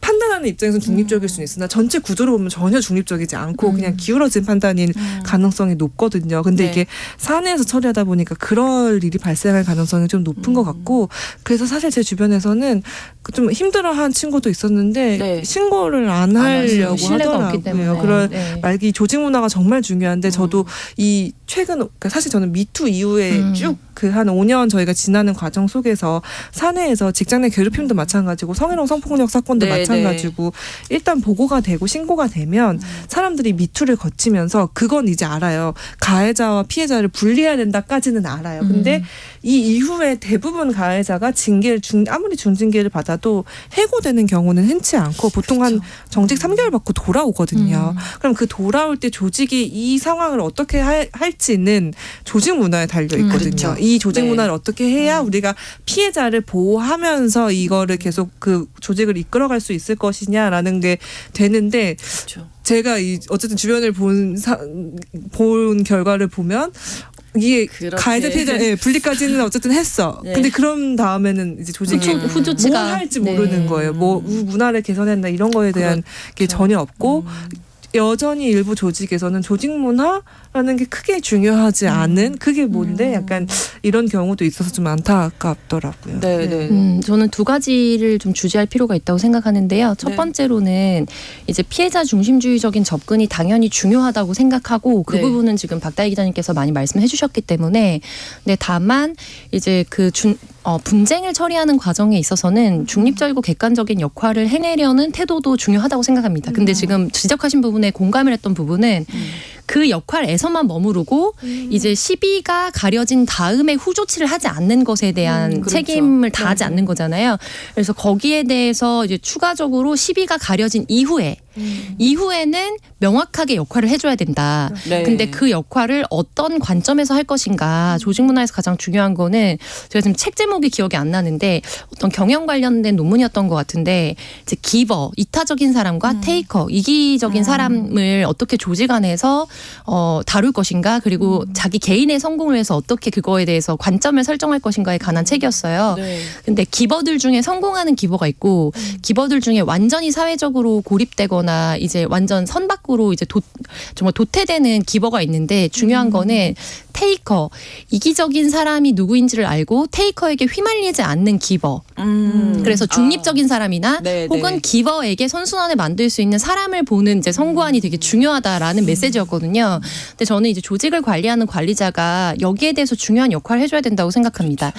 판단하는 입장에서는 중립적일 수는 있으나 전체 구조로 보면 전혀 중립적이지 않고 그냥 기울어진 판단인 가능성이 높거든요. 근데 네. 이게 사내에서 처리하다 보니까 그럴 일이 발생할 가능성이 좀 높은 것 같고 그래서 사실 제 주변에서는 좀 힘들어한 친구도 있었는데 네. 신고를 안 하려고 신뢰가 없기 때문에. 하더라고요. 그런 네. 말기 조직 문화가 정말 중요한데 저도 이 최근 그러니까 사실 저는 미투 이후에 쭉 그 한 5년 저희가 지나는 과정 속에서 사내에서 직장 내 괴롭힘도 마찬가지고 성희롱 성폭력 사건도 네, 마찬가지고 일단 보고가 되고 신고가 되면 사람들이 미투를 거치면서 그건 이제 알아요. 가해자와 피해자를 분리해야 된다까지는 알아요. 근데 이 이후에 대부분 가해자가 징계를 아무리 중징계를 받아도 해고되는 경우는 흔치 않고 보통 한 정직 3개월 받고 돌아오거든요. 그럼 그 돌아올 때 조직이 이 상황을 어떻게 할지는 조직 문화에 달려 있거든요. 그렇죠. 이 조직 네. 문화를 어떻게 해야 우리가 피해자를 보호하면서 이거를 계속 그 조직을 이끌어갈 수 있을 것이냐라는 게 되는데 그렇죠. 제가 어쨌든 주변을 본 결과를 보면 이게 그렇게. 가해자 피해자 분리까지는 어쨌든 했어. 네. 근데 그런 다음에는 이제 조직이 후조치가 뭘 할지 모르는 거예요. 뭐 문화를 개선한다 이런 거에 대한 게 전혀 없고 여전히 일부 조직에서는 조직 문화라는 게 크게 중요하지 않은 그게 뭔데 약간 이런 경우도 있어서 좀 안타깝더라고요. 네. 저는 두 가지를 좀 주지할 필요가 있다고 생각하는데요. 첫 네. 번째로는 이제 피해자 중심주의적인 접근이 당연히 중요하다고 생각하고 그 네. 부분은 지금 박다희 기자님께서 많이 말씀해 주셨기 때문에 근데 다만 이제 그 분쟁을 처리하는 과정에 있어서는 중립적이고 객관적인 역할을 해내려는 태도도 중요하다고 생각합니다. 근데 지금 지적하신 부분에 공감을 했던 부분은 그 역할에서만 머무르고 이제 시비가 가려진 다음에 후조치를 하지 않는 것에 대한 그렇죠. 책임을 다하지 않는 거잖아요. 그래서 거기에 대해서 이제 추가적으로 시비가 가려진 이후에는 명확하게 역할을 해줘야 된다. 네. 근데 그 역할을 어떤 관점에서 할 것인가 조직 문화에서 가장 중요한 거는 제가 지금 책 제목이 기억이 안 나는데 어떤 경영 관련된 논문이었던 것 같은데 이제 기버 이타적인 사람과 테이커 이기적인 사람을 어떻게 조직 안에서 다룰 것인가 그리고 자기 개인의 성공을 위해서 어떻게 그거에 대해서 관점을 설정할 것인가에 관한 책이었어요. 네. 근데 기버들 중에 성공하는 기버가 있고 기버들 중에 완전히 사회적으로 고립되거나 이제 완전 선 밖으로 이제 정말 도태되는 기버가 있는데 중요한 거는 테이커, 이기적인 사람이 누구인지를 알고 테이커에게 휘말리지 않는 기버. 그래서 중립적인 사람이나 네, 혹은 네. 기버에게 선순환을 만들 수 있는 사람을 보는 이제 선구안이 되게 중요하다라는 메시지였거든요. 근데 저는 이제 조직을 관리하는 관리자가 여기에 대해서 중요한 역할을 해줘야 된다고 생각합니다.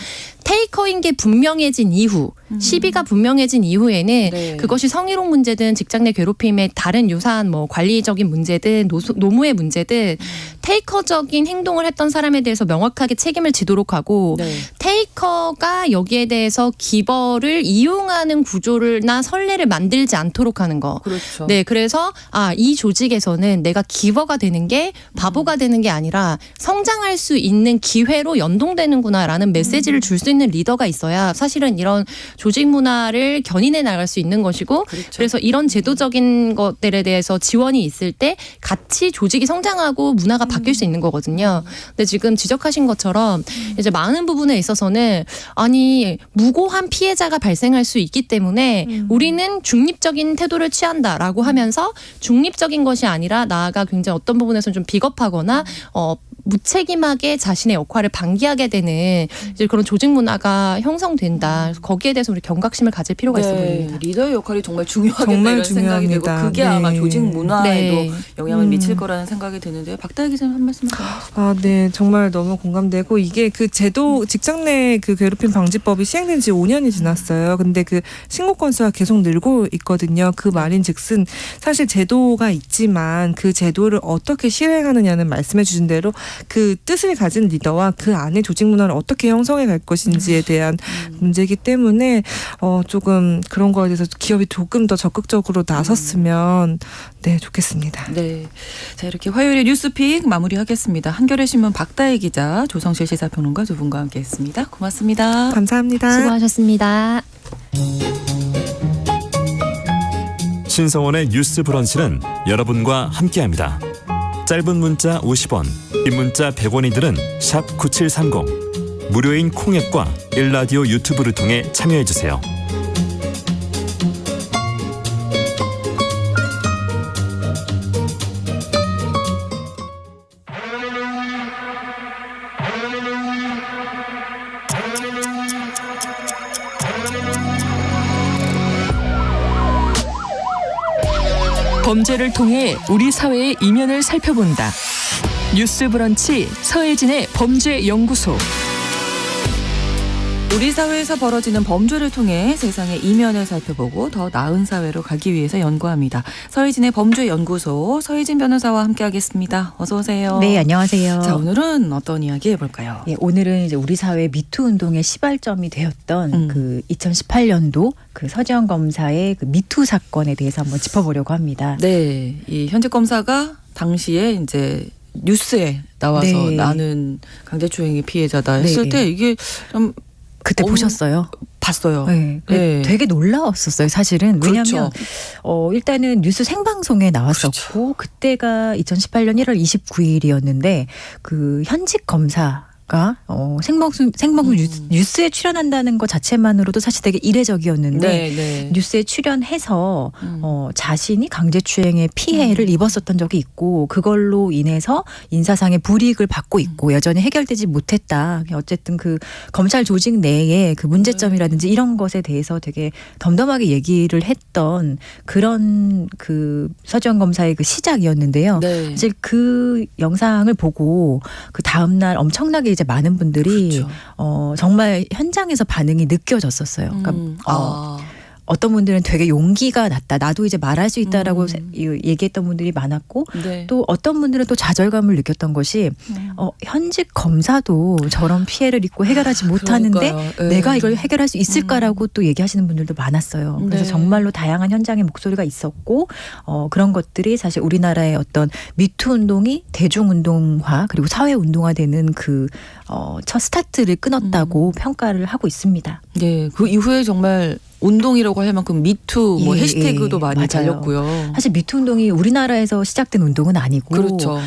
테이커인 게 분명해진 이후, 시비가 분명해진 이후에는 네. 그것이 성희롱 문제든 직장 내 괴롭힘의 다른 유사한 뭐 관리적인 문제든 노무의 문제든 테이커적인 행동을 했던 사람에 대해서 명확하게 책임을 지도록 하고 네. 테이커가 여기에 대해서 기버를 이용하는 구조를나 선례를 만들지 않도록 하는 거. 그렇죠. 네, 그래서 이 조직에서는 내가 기버가 되는 게 바보가 되는 게 아니라 성장할 수 있는 기회로 연동되는구나라는 메시지를 줄 수 있는 리더가 있어야 사실은 이런 조직 문화를 견인해 나갈 수 있는 것이고 그렇죠. 그래서 이런 제도적인 것들에 대해서 지원이 있을 때 같이 조직이 성장하고 문화가 바뀔 수 있는 거거든요. 근데 지금 지적하신 것처럼 이제 많은 부분에 있어서는 아니 무고한 피해자가 발생할 수 있기 때문에 우리는 중립적인 태도를 취한다라고 하면서 중립적인 것이 아니라 나아가 굉장히 어떤 부분에서는 좀 비겁하거나 무책임하게 자신의 역할을 방기하게 되는 이제 그런 조직 문화가 형성된다. 그래서 거기에 대해서 우리 경각심을 가질 필요가 있어 보입니다. 리더의 역할이 정말 중요하겠다 정말 이런 생각이 되고 중요합니다. 그게 네. 아마 조직 문화에도 네. 영향을 미칠 거라는 생각이 드는데요. 박다혜 기자님 한 말씀 해주시죠. 네, 정말 너무 공감되고 이게 그 제도 직장 내 그 괴롭힘 방지법이 시행된 지 5년이 지났어요. 근데 그 신고 건수가 계속 늘고 있거든요. 그 말인즉슨 사실 제도가 있지만 그 제도를 어떻게 실행하느냐는 말씀해 주신 대로 그 뜻을 가진 리더와 그 안에 조직 문화를 어떻게 형성해 갈 것인지에 대한 문제이기 때문에 조금 그런 거에 대해서 기업이 조금 더 적극적으로 나섰으면 네, 좋겠습니다. 네, 자 이렇게 화요일에 뉴스픽 마무리하겠습니다. 한겨레 신문 박다혜 기자, 조성실 시사평론가 두 분과 함께했습니다. 고맙습니다. 감사합니다. 수고하셨습니다. 신성원의 뉴스 브런치는 여러분과 함께합니다. 짧은 문자 50원, 긴 문자 100원이들은 샵 9730. 무료인 콩앱과 일라디오 유튜브를 통해 참여해주세요. 범죄를 통해 우리 사회의 이면을 살펴본다. 뉴스 브런치 서혜진의 범죄연구소. 우리 사회에서 벌어지는 범죄를 통해 세상의 이면을 살펴보고 더 나은 사회로 가기 위해서 연구합니다. 서혜진의 범죄연구소 서혜진 변호사와 함께하겠습니다. 어서 오세요. 네, 안녕하세요. 자, 오늘은 어떤 이야기 해볼까요? 예, 오늘은 이제 우리 사회 미투 운동의 시발점이 되었던 그 2018년도 그 서지현 검사의 그 미투 사건에 대해서 한번 짚어보려고 합니다. 네, 이 현직 검사가 당시에 이제 뉴스에 나와서 네. 나는 강제추행의 피해자다 했을 네. 때 이게 좀 그때 보셨어요? 봤어요. 네. 네. 되게 놀라웠었어요, 사실은. 왜냐하면 그렇죠. 일단은 뉴스 생방송에 나왔었고 그때가 2018년 1월 29일이었는데 그 현직 검사가 생방송 뉴스에 출연한다는 것 자체만으로도 사실 되게 이례적이었는데 네. 뉴스에 출연해서 자신이 강제추행의 피해를 입었었던 적이 있고 그걸로 인해서 인사상의 불이익을 받고 있고 여전히 해결되지 못했다. 어쨌든 그 검찰 조직 내에 그 문제점이라든지 이런 것에 대해서 되게 덤덤하게 얘기를 했던 그런 그 서지현 검사의 그 시작이었는데요. 네. 사실 그 영상을 보고 그 다음날 엄청나게 이제 많은 분들이 그렇죠. 정말 현장에서 반응이 느껴졌었어요. 그러니까 어떤 분들은 되게 용기가 났다. 나도 이제 말할 수 있다라고 얘기했던 분들이 많았고 네. 또 어떤 분들은 또 좌절감을 느꼈던 것이 현직 검사도 저런 피해를 입고 해결하지 못하는데 그러니까요. 내가 이걸 해결할 수 있을까라고 또 얘기하시는 분들도 많았어요. 그래서 네. 정말로 다양한 현장의 목소리가 있었고 그런 것들이 사실 우리나라의 어떤 미투 운동이 대중운동화 그리고 사회운동화되는 그 첫 스타트를 끊었다고 평가를 하고 있습니다. 네, 그 이후에 정말 운동이라고 할 만큼 미투 뭐 예, 해시태그도 예, 많이 맞아요. 달렸고요. 사실 미투 운동이 우리나라에서 시작된 운동은 아니고 그렇죠.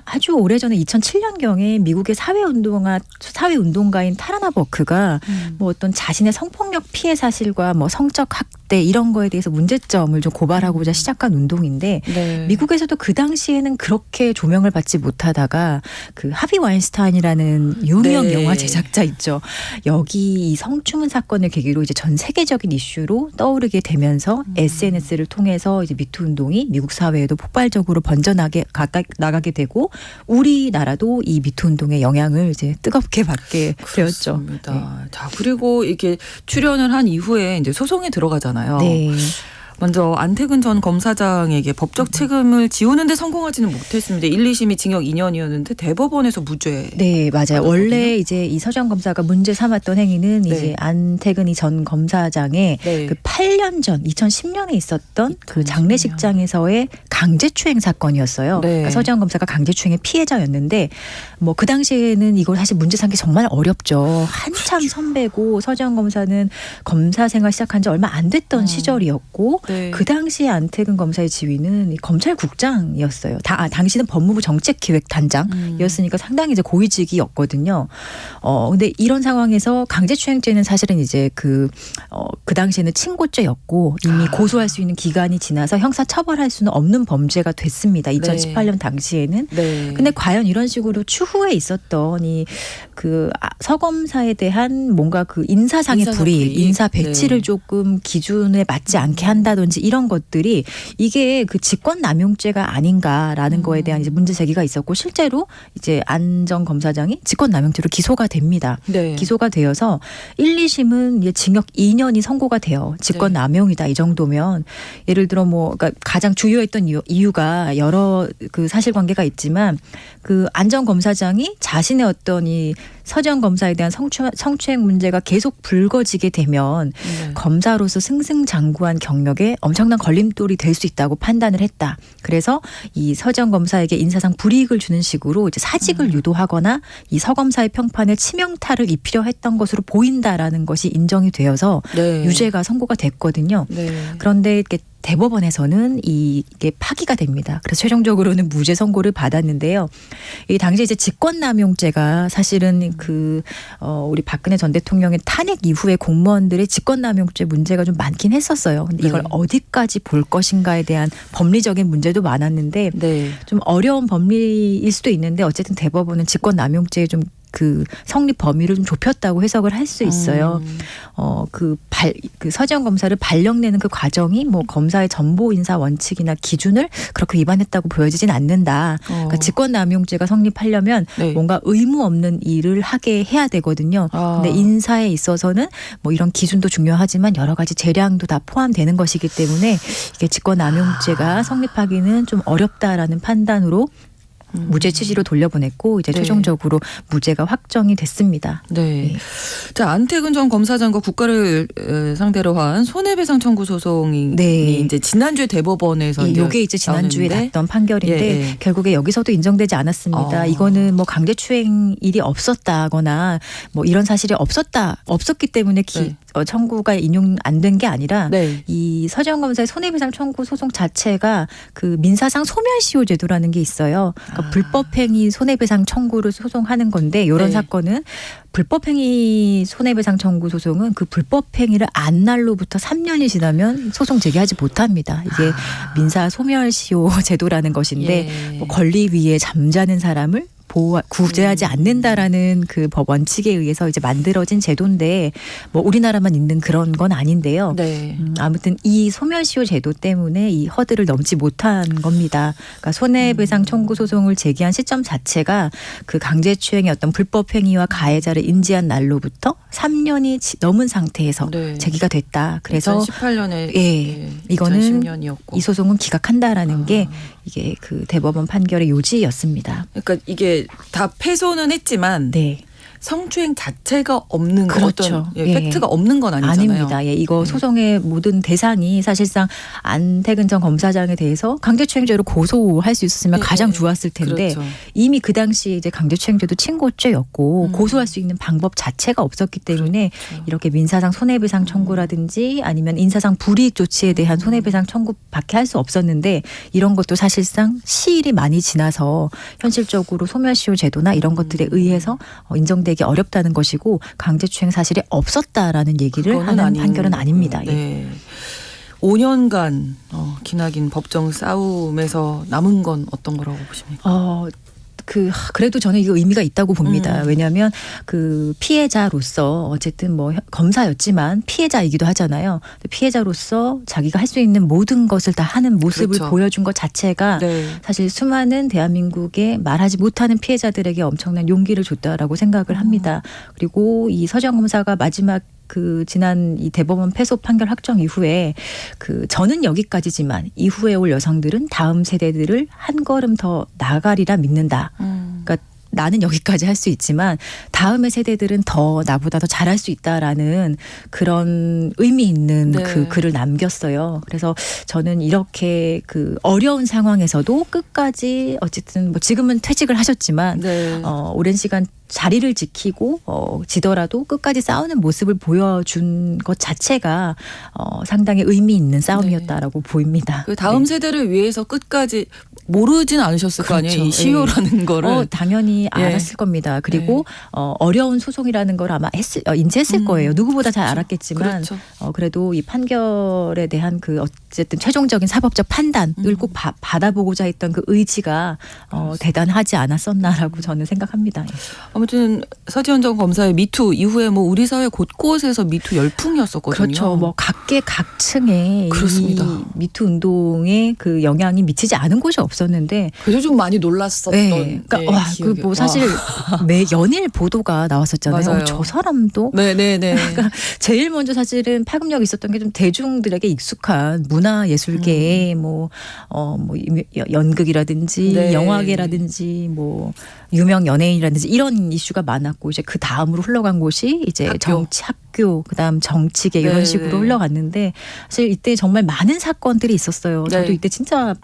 아주 오래전에 2007년경에 미국의 사회운동가인 타라나 버크가 뭐 어떤 자신의 성폭력 피해 사실과 뭐 성적 학대 이런 거에 대해서 문제점을 좀 고발하고자 시작한 운동인데 네. 미국에서도 그 당시에는 그렇게 조명을 받지 못하다가 그 하비 와인스타인이라는 유명 네. 영화 제작자 있죠. 여기 이 성추문 사건을 계기로 이제 전 세계적인 이슈로 떠오르게 되면서 SNS를 통해서 이제 미투 운동이 미국 사회에도 폭발적으로 나가게 되고 우리나라도 이 미투 운동의 영향을 이제 뜨겁게 받게 되었죠. 그렇습니다. 자, 그리고 이렇게 출연을 한 이후에 이제 소송에 들어가잖아요. 네. 먼저 안태근 전 검사장에게 법적 책임을 지우는데 성공하지는 못했습니다. 1, 2심이 징역 2년이었는데 대법원에서 무죄. 네, 맞아요. 받았거든요. 원래 이제 이 서장 검사가 문제 삼았던 행위는 네. 이제 안태근이 전 검사장의 네. 그 8년 전 2010년에 있었던 그 2010년. 장례식장에서의 강제추행 사건이었어요. 네. 그러니까 서장 검사가 강제추행의 피해자였는데 뭐 그 당시에는 이걸 사실 문제 삼기 정말 어렵죠. 한참 그렇죠. 선배고 서장 검사는 검사 생활 시작한 지 얼마 안 됐던 시절이었고 네. 그 당시에 안태근 검사의 지위는 이 검찰국장이었어요. 당시는 법무부 정책기획단장이었으니까 상당히 이제 고위직이었거든요. 근데 이런 상황에서 강제추행죄는 사실은 이제 그 당시에는 친고죄였고 이미 고소할 수 있는 기간이 지나서 형사 처벌할 수는 없는 범죄가 됐습니다. 2018년 당시에는. 네. 근데 과연 이런 식으로 추후에 있었던 이 그 서검사에 대한 뭔가 그 인사상의 인사상 불이익, 불이익. 인사 배치를 네. 조금 기준에 맞지 않게 한다든지 이런 것들이 이게 그 직권남용죄가 아닌가라는 거에 대한 이제 문제 제기가 있었고 실제로 이제 안 전 검사장이 직권남용죄로 기소가 됩니다. 네. 기소가 되어서 1, 2심은 이제 징역 2년이 선고가 돼요. 직권남용이다 이 정도면 예를 들어 뭐 그러니까 가장 주요했던 이유가 여러 그 사실관계가 있지만 그 안 전 검사장이 자신의 어떤 이 서지현 검사에 대한 성추행 문제가 계속 불거지게 되면 네. 검사로서 승승장구한 경력에 엄청난 걸림돌이 될 수 있다고 판단을 했다. 그래서 이 서지현 검사에게 인사상 불이익을 주는 식으로 이제 사직을 유도하거나 이 서 검사의 평판에 치명타를 입히려 했던 것으로 보인다라는 것이 인정이 되어서 네. 유죄가 선고가 됐거든요. 네. 그런데 이렇게 대법원에서는 이게 파기가 됩니다. 그래서 최종적으로는 무죄 선고를 받았는데요. 이 당시에 이제 직권남용죄가 사실은 우리 박근혜 전 대통령의 탄핵 이후에 공무원들의 직권남용죄 문제가 좀 많긴 했었어요. 근데 이걸 네. 어디까지 볼 것인가에 대한 법리적인 문제도 많았는데 네. 좀 어려운 법리일 수도 있는데 어쨌든 대법원은 직권남용죄의 좀 그 성립 범위를 좀 좁혔다고 해석을 할 수 있어요. 그 서지현 검사를 발령내는 그 과정이 뭐 검사의 전보 인사 원칙이나 기준을 그렇게 위반했다고 보여지진 않는다. 그러니까 직권남용죄가 성립하려면 네. 뭔가 의무 없는 일을 하게 해야 되거든요. 근데 인사에 있어서는 뭐 이런 기준도 중요하지만 여러 가지 재량도 다 포함되는 것이기 때문에 이게 직권남용죄가 성립하기는 좀 어렵다라는 판단으로 무죄 취지로 돌려보냈고 이제 네. 최종적으로 무죄가 확정이 됐습니다. 네. 네. 자, 안태근 전 검사장과 국가를 상대로 한 손해배상 청구 소송이 네. 이제 지난주에 대법원에서 이게 이제 지난주에 나오는데 났던 판결인데 예, 예. 결국에 여기서도 인정되지 않았습니다. 이거는 뭐 강제추행 일이 없었다거나 뭐 이런 사실이 없었기 때문에 네. 청구가 인용 안 된 게 아니라 네. 이 서지현 검사의 손해배상 청구 소송 자체가 그 민사상 소멸시효 제도라는 게 있어요. 그러니까 불법행위 손해배상 청구를 소송하는 건데 이런 네. 사건은 불법행위 손해배상 청구 소송은 그 불법행위를 안 날로부터 3년이 지나면 소송 제기하지 못합니다. 이게 민사 소멸시효 제도라는 것인데 예. 뭐 권리 위에 잠자는 사람을 구제하지 않는다라는 그 법 원칙에 의해서 이제 만들어진 제도인데 뭐 우리나라만 있는 그런 건 아닌데요. 네. 아무튼 이 소멸시효 제도 때문에 이 허들을 넘지 못한 겁니다. 그러니까 손해배상 청구 소송을 제기한 시점 자체가 그 강제추행의 어떤 불법 행위와 가해자를 인지한 날로부터 3년이 넘은 상태에서 네. 제기가 됐다. 그래서 2018년에 예, 이거는 2010년이었고 이 소송은 기각한다라는 게 이게 그 대법원 판결의 요지였습니다. 그러니까 이게 다 패소는 했지만 네. 성추행 자체가 없는 거 그렇죠. 어떤 예. 팩트가 없는 건 아니잖아요. 아닙니다. 예, 이거 소송의 모든 대상이 사실상 안태근 전 검사장에 대해서 강제추행죄로 고소할 수 있었으면 예, 가장 예. 좋았을 텐데 그렇죠. 이미 그 당시에 이제 강제추행죄도 친고죄였고 음. 고소할 수 있는 방법 자체가 없었기 때문에 그렇죠. 이렇게 민사상 손해배상 청구라든지 아니면 인사상 불이익 조치에 대한 손해배상 청구밖에 할 수 없었는데 이런 것도 사실상 시일이 많이 지나서 현실적으로 소멸시효 제도나 이런 것들에 의해서 인정되기 어렵다는 것이고 강제추행 사실이 없었다라는 얘기를 그거는 하는 아닌 판결은 거고. 아닙니다. 예. 네. 5년간 기나긴 법정 싸움에서 남은 건 어떤 거라고 보십니까? 그래도 저는 이거 의미가 있다고 봅니다. 왜냐하면 그 피해자로서 어쨌든 뭐 검사였지만 피해자이기도 하잖아요. 피해자로서 자기가 할 수 있는 모든 것을 다 하는 모습을 그렇죠. 보여준 것 자체가 네. 사실 수많은 대한민국의 말하지 못하는 피해자들에게 엄청난 용기를 줬다라고 생각을 합니다. 그리고 이 서지현 검사가 마지막 그 지난 이 대법원 패소 판결 확정 이후에 그 저는 여기까지지만 이후에 올 여성들은 다음 세대들을 한 걸음 더 나아가리라 믿는다. 그러니까 나는 여기까지 할 수 있지만 다음의 세대들은 더 나보다 더 잘할 수 있다라는 그런 의미 있는 네. 그 글을 남겼어요. 그래서 저는 이렇게 그 어려운 상황에서도 끝까지 어쨌든 뭐 지금은 퇴직을 하셨지만 네. 오랜 시간 자리를 지키고 지더라도 끝까지 싸우는 모습을 보여준 것 자체가 상당히 의미 있는 싸움이었다라고 보입니다. 그 다음 네. 세대를 위해서 끝까지 모르진 않으셨을 거 아니에요. 그렇죠. 이 시효라는 거를. 당연히 예. 알았을 겁니다. 그리고 어려운 소송이라는 걸 아마 인지했을 거예요. 누구보다 잘 알았겠지만 그렇죠. 그래도 이 판결에 대한 그 어쨌든 최종적인 사법적 판단을 꼭 받아보고자 했던 그 의지가 대단하지 않았었나라고 저는 생각합니다. 아무튼 서지현 전 검사의 미투 이후에 뭐 우리 사회 곳곳에서 미투 열풍이었었거든요. 그렇죠. 뭐 각계각층에 그렇습니다. 이 미투 운동에 그 영향이 미치지 않은 곳이 없었는데 그래서 좀 많이 놀랐었던. 네. 그러니까 기억이. 뭐 사실 매 연일 보도가 나왔었잖아요. 맞아요. 저 사람도 네네네. 그러니까 제일 먼저 사실은 파급력이 있었던 게 좀 대중들에게 익숙한 문화 예술계의 뭐 연극이라든지 네. 영화계라든지 뭐 유명 연예인이라든지 이런 이슈가 많았고 이제 그 다음으로 흘러간 곳이 이제 학교. 정치 학교 그다음 정치계 이런 네. 식으로 흘러갔는데 사실 이때 정말 많은 사건들이 있었어요. 네. 저도 이때 진짜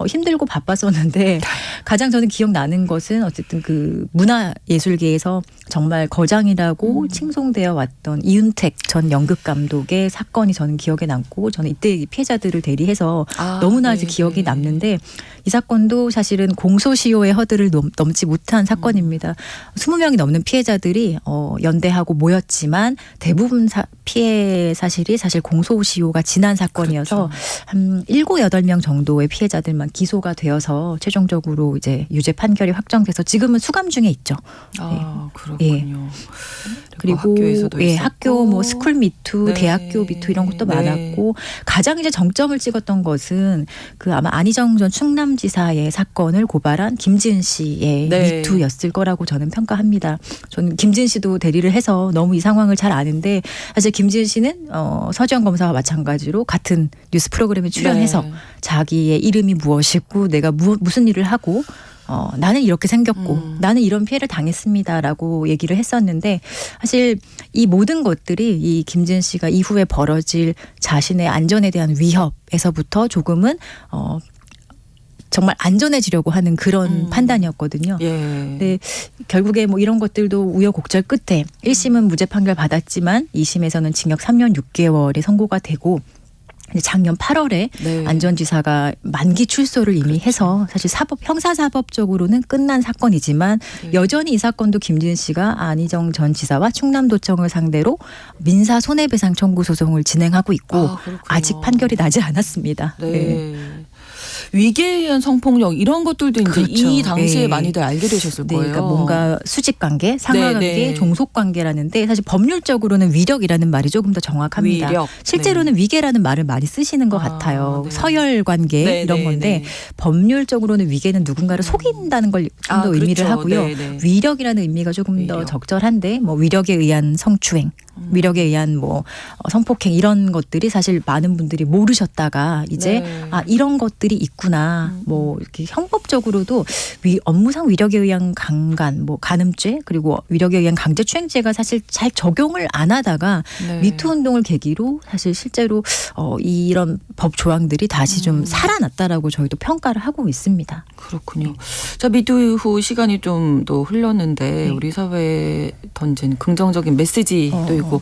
힘들고 바빴었는데 가장 저는 기억나는 것은 어쨌든 그 문화예술계에서 정말 거장이라고 칭송되어 왔던 이윤택 전 연극 감독의 사건이 저는 기억에 남고 저는 이때 피해자들을 대리해서 너무나 네, 기억이 네. 남는데 이 사건도 사실은 공소시효의 허들을 넘지 못한 사건입니다. 20명이 넘는 피해자들이 연대하고 모였지만 대부분 피해 사실이 사실 공소시효가 지난 사건이어서 그렇죠. 한 7, 8명 정도의 피해자들만 기소가 되어서 최종적으로 이제 유죄 판결이 확정돼서 지금은 수감 중에 있죠. 그렇군요. 그리고 학교에서도 있었고. 학교 뭐 스쿨 미투, 네. 대학교 미투 이런 것도 네. 많았고 가장 이제 정점을 찍었던 것은 그 아마 안희정 전 충남지사의 사건을 고발한 김지은 씨의 네. 미투였을 거라고 저는 평가합니다. 저는 김지은 씨도 대리를 해서 너무 이 상황을 잘 아는데 사실 김지은 씨는 서지현 검사와 마찬가지로 같은 뉴스 프로그램에 출연해서 네. 자기의 이름이 무엇이고 내가 무슨 일을 하고 나는 이렇게 생겼고 나는 이런 피해를 당했습니다라고 얘기를 했었는데 사실 이 모든 것들이 이 김지은 씨가 이후에 벌어질 자신의 안전에 대한 위협에서부터 조금은 정말 안전해지려고 하는 그런 판단이었거든요. 예. 네, 결국에 뭐 이런 것들도 우여곡절 끝에 1심은 무죄 판결 받았지만 2심에서는 징역 3년 6개월이 선고가 되고 작년 8월에 네. 안전지사가 만기 출소를 이미 해서 사실 형사사법적으로는 끝난 사건이지만 네. 여전히 이 사건도 김지은 씨가 안희정 전 지사와 충남도청을 상대로 민사 손해배상 청구 소송을 진행하고 있고 그렇군요. 아직 판결이 나지 않았습니다. 네. 위계에 의한 성폭력 이런 것들도 이제 그렇죠. 이 당시에 네. 많이들 알게 되셨을 네, 거예요. 그러니까 뭔가 수직관계, 상하관계, 네. 종속관계라는데 사실 법률적으로는 위력이라는 말이 조금 더 정확합니다. 위력. 실제로는 위계라는 말을 많이 쓰시는 것 같아요. 네. 서열관계 네, 이런 네, 건데 네. 법률적으로는 위계는 누군가를 속인다는 걸 좀 더 의미를 그렇죠. 하고요. 네, 네. 위력이라는 의미가 조금 더 위력. 적절한데 뭐 위력에 의한 성추행, 위력에 의한 뭐 성폭행 이런 것들이 사실 많은 분들이 모르셨다가 이제 네. 아 이런 것들이 있구나. 뭐 이렇게 형법적으로도 업무상 위력에 의한 강간, 뭐 간음죄 그리고 위력에 의한 강제추행죄가 사실 잘 적용을 안 하다가 네. 미투 운동을 계기로 사실 실제로 이런 법 조항들이 다시 좀 살아났다라고 저희도 평가를 하고 있습니다. 그렇군요. 자, 미투 후 시간이 좀 더 흘렀는데 네. 우리 사회에 던진 긍정적인 메시지도 어. 있고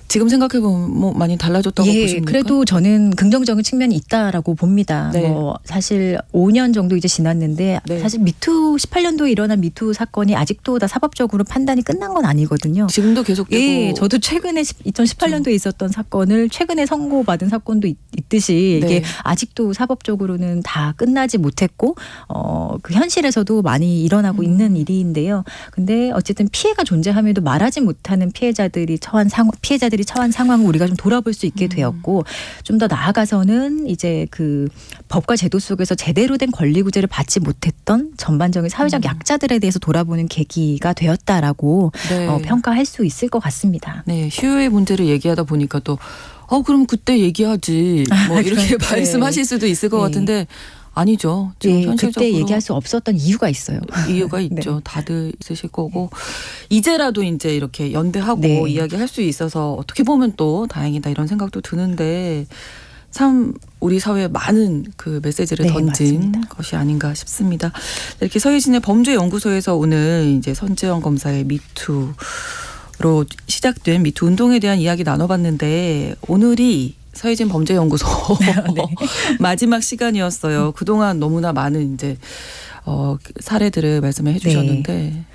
지금 생각해보면 뭐 많이 달라졌다고 예, 보십니까? 그래도 저는 긍정적인 측면이 있다라고 봅니다. 네. 뭐 사실 5년 정도 이제 지났는데 네. 사실 미투 18년도에 일어난 미투 사건이 아직도 다 사법적으로 판단이 끝난 건 아니거든요. 지금도 계속되고 예, 저도 최근에 2018년도에 있었던 사건을 최근에 선고받은 사건도 있듯이 이게 네. 아직도 사법적으로는 다 끝나지 못했고 그 현실에서도 많이 일어나고 있는 일인데요. 근데 어쨌든 피해가 존재함에도 말하지 못하는 피해자들이 처한 상황을 우리가 좀 돌아볼 수 있게 되었고 좀 더 나아가서는 이제 그 법과 제도 속에서 제대로 된 권리 구제를 받지 못했던 전반적인 사회적 약자들에 대해서 돌아보는 계기가 되었다라고 네. 평가할 수 있을 것 같습니다. 네, 시효의 문제를 얘기하다 보니까 또 그럼 그때 얘기하지 뭐 이렇게 그래. 말씀하실 수도 있을 것 네. 같은데 아니죠. 지금 예, 현실적으로 그때 얘기할 수 없었던 이유가 있어요. 이유가 네. 있죠. 다들 있으실 거고 이제라도 이제 이렇게 연대하고 네. 이야기할 수 있어서 어떻게 보면 또 다행이다 이런 생각도 드는데 참 우리 사회에 많은 그 메시지를 네, 던진 맞습니다. 것이 아닌가 싶습니다. 이렇게 서예진의 범죄연구소에서 오늘 이제 선재영 검사의 미투로 시작된 미투 운동에 대한 이야기 나눠봤는데 오늘이 서예진 범죄연구소 네. 마지막 시간이었어요. 그동안 너무나 많은 이제 사례들을 말씀해 주셨는데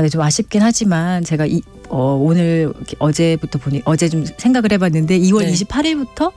네, 좀 아쉽긴 하지만 제가 오늘 어제부터 어제 좀 생각을 해봤는데 2월 네. 28일부터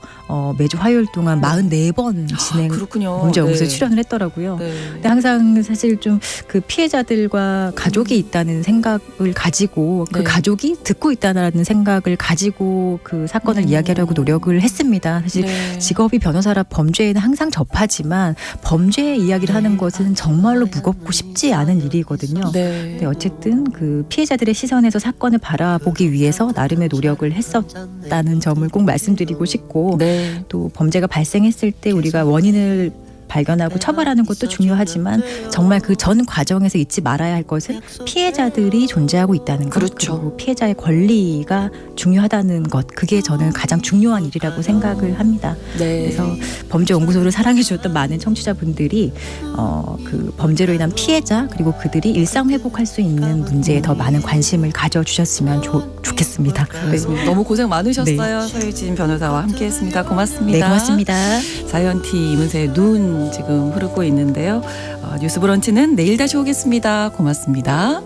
매주 화요일 동안 44번 진행 그렇군요. 범죄연구소에 네. 출연을 했더라고요. 네. 근데 항상 사실 좀 그 피해자들과 가족이 있다는 생각을 가지고 그 네. 가족이 듣고 있다는 생각을 가지고 그 사건을 이야기하려고 노력을 했습니다. 사실 네. 직업이 변호사라 범죄에는 항상 접하지만 범죄 이야기를 하는 것은 정말로 무겁고 쉽지 않은 일이거든요. 네. 근데 어쨌든 그 피해자들의 시선에서 사건을 바라보기 위해서 나름의 노력을 했었다는 점을 꼭 말씀드리고 싶고 네. 또 범죄가 발생했을 때 우리가 원인을 발견하고 처벌하는 것도 중요하지만 정말 그 전 과정에서 잊지 말아야 할 것은 피해자들이 존재하고 있다는 것 그렇죠. 그리고 피해자의 권리가 중요하다는 것 그게 저는 가장 중요한 일이라고 생각을 합니다. 네. 그래서 범죄연구소를 사랑해 주셨던 많은 청취자분들이 그 범죄로 인한 피해자 그리고 그들이 일상 회복할 수 있는 문제에 더 많은 관심을 가져주셨으면 좋겠습니다. 그렇습니다. 너무 고생 많으셨어요. 서유진 변호사와 함께했습니다. 고맙습니다. 네, 고맙습니다. 자이언티 이문세의 눈 지금 흐르고 있는데요. 뉴스 브런치는 내일 다시 오겠습니다. 고맙습니다.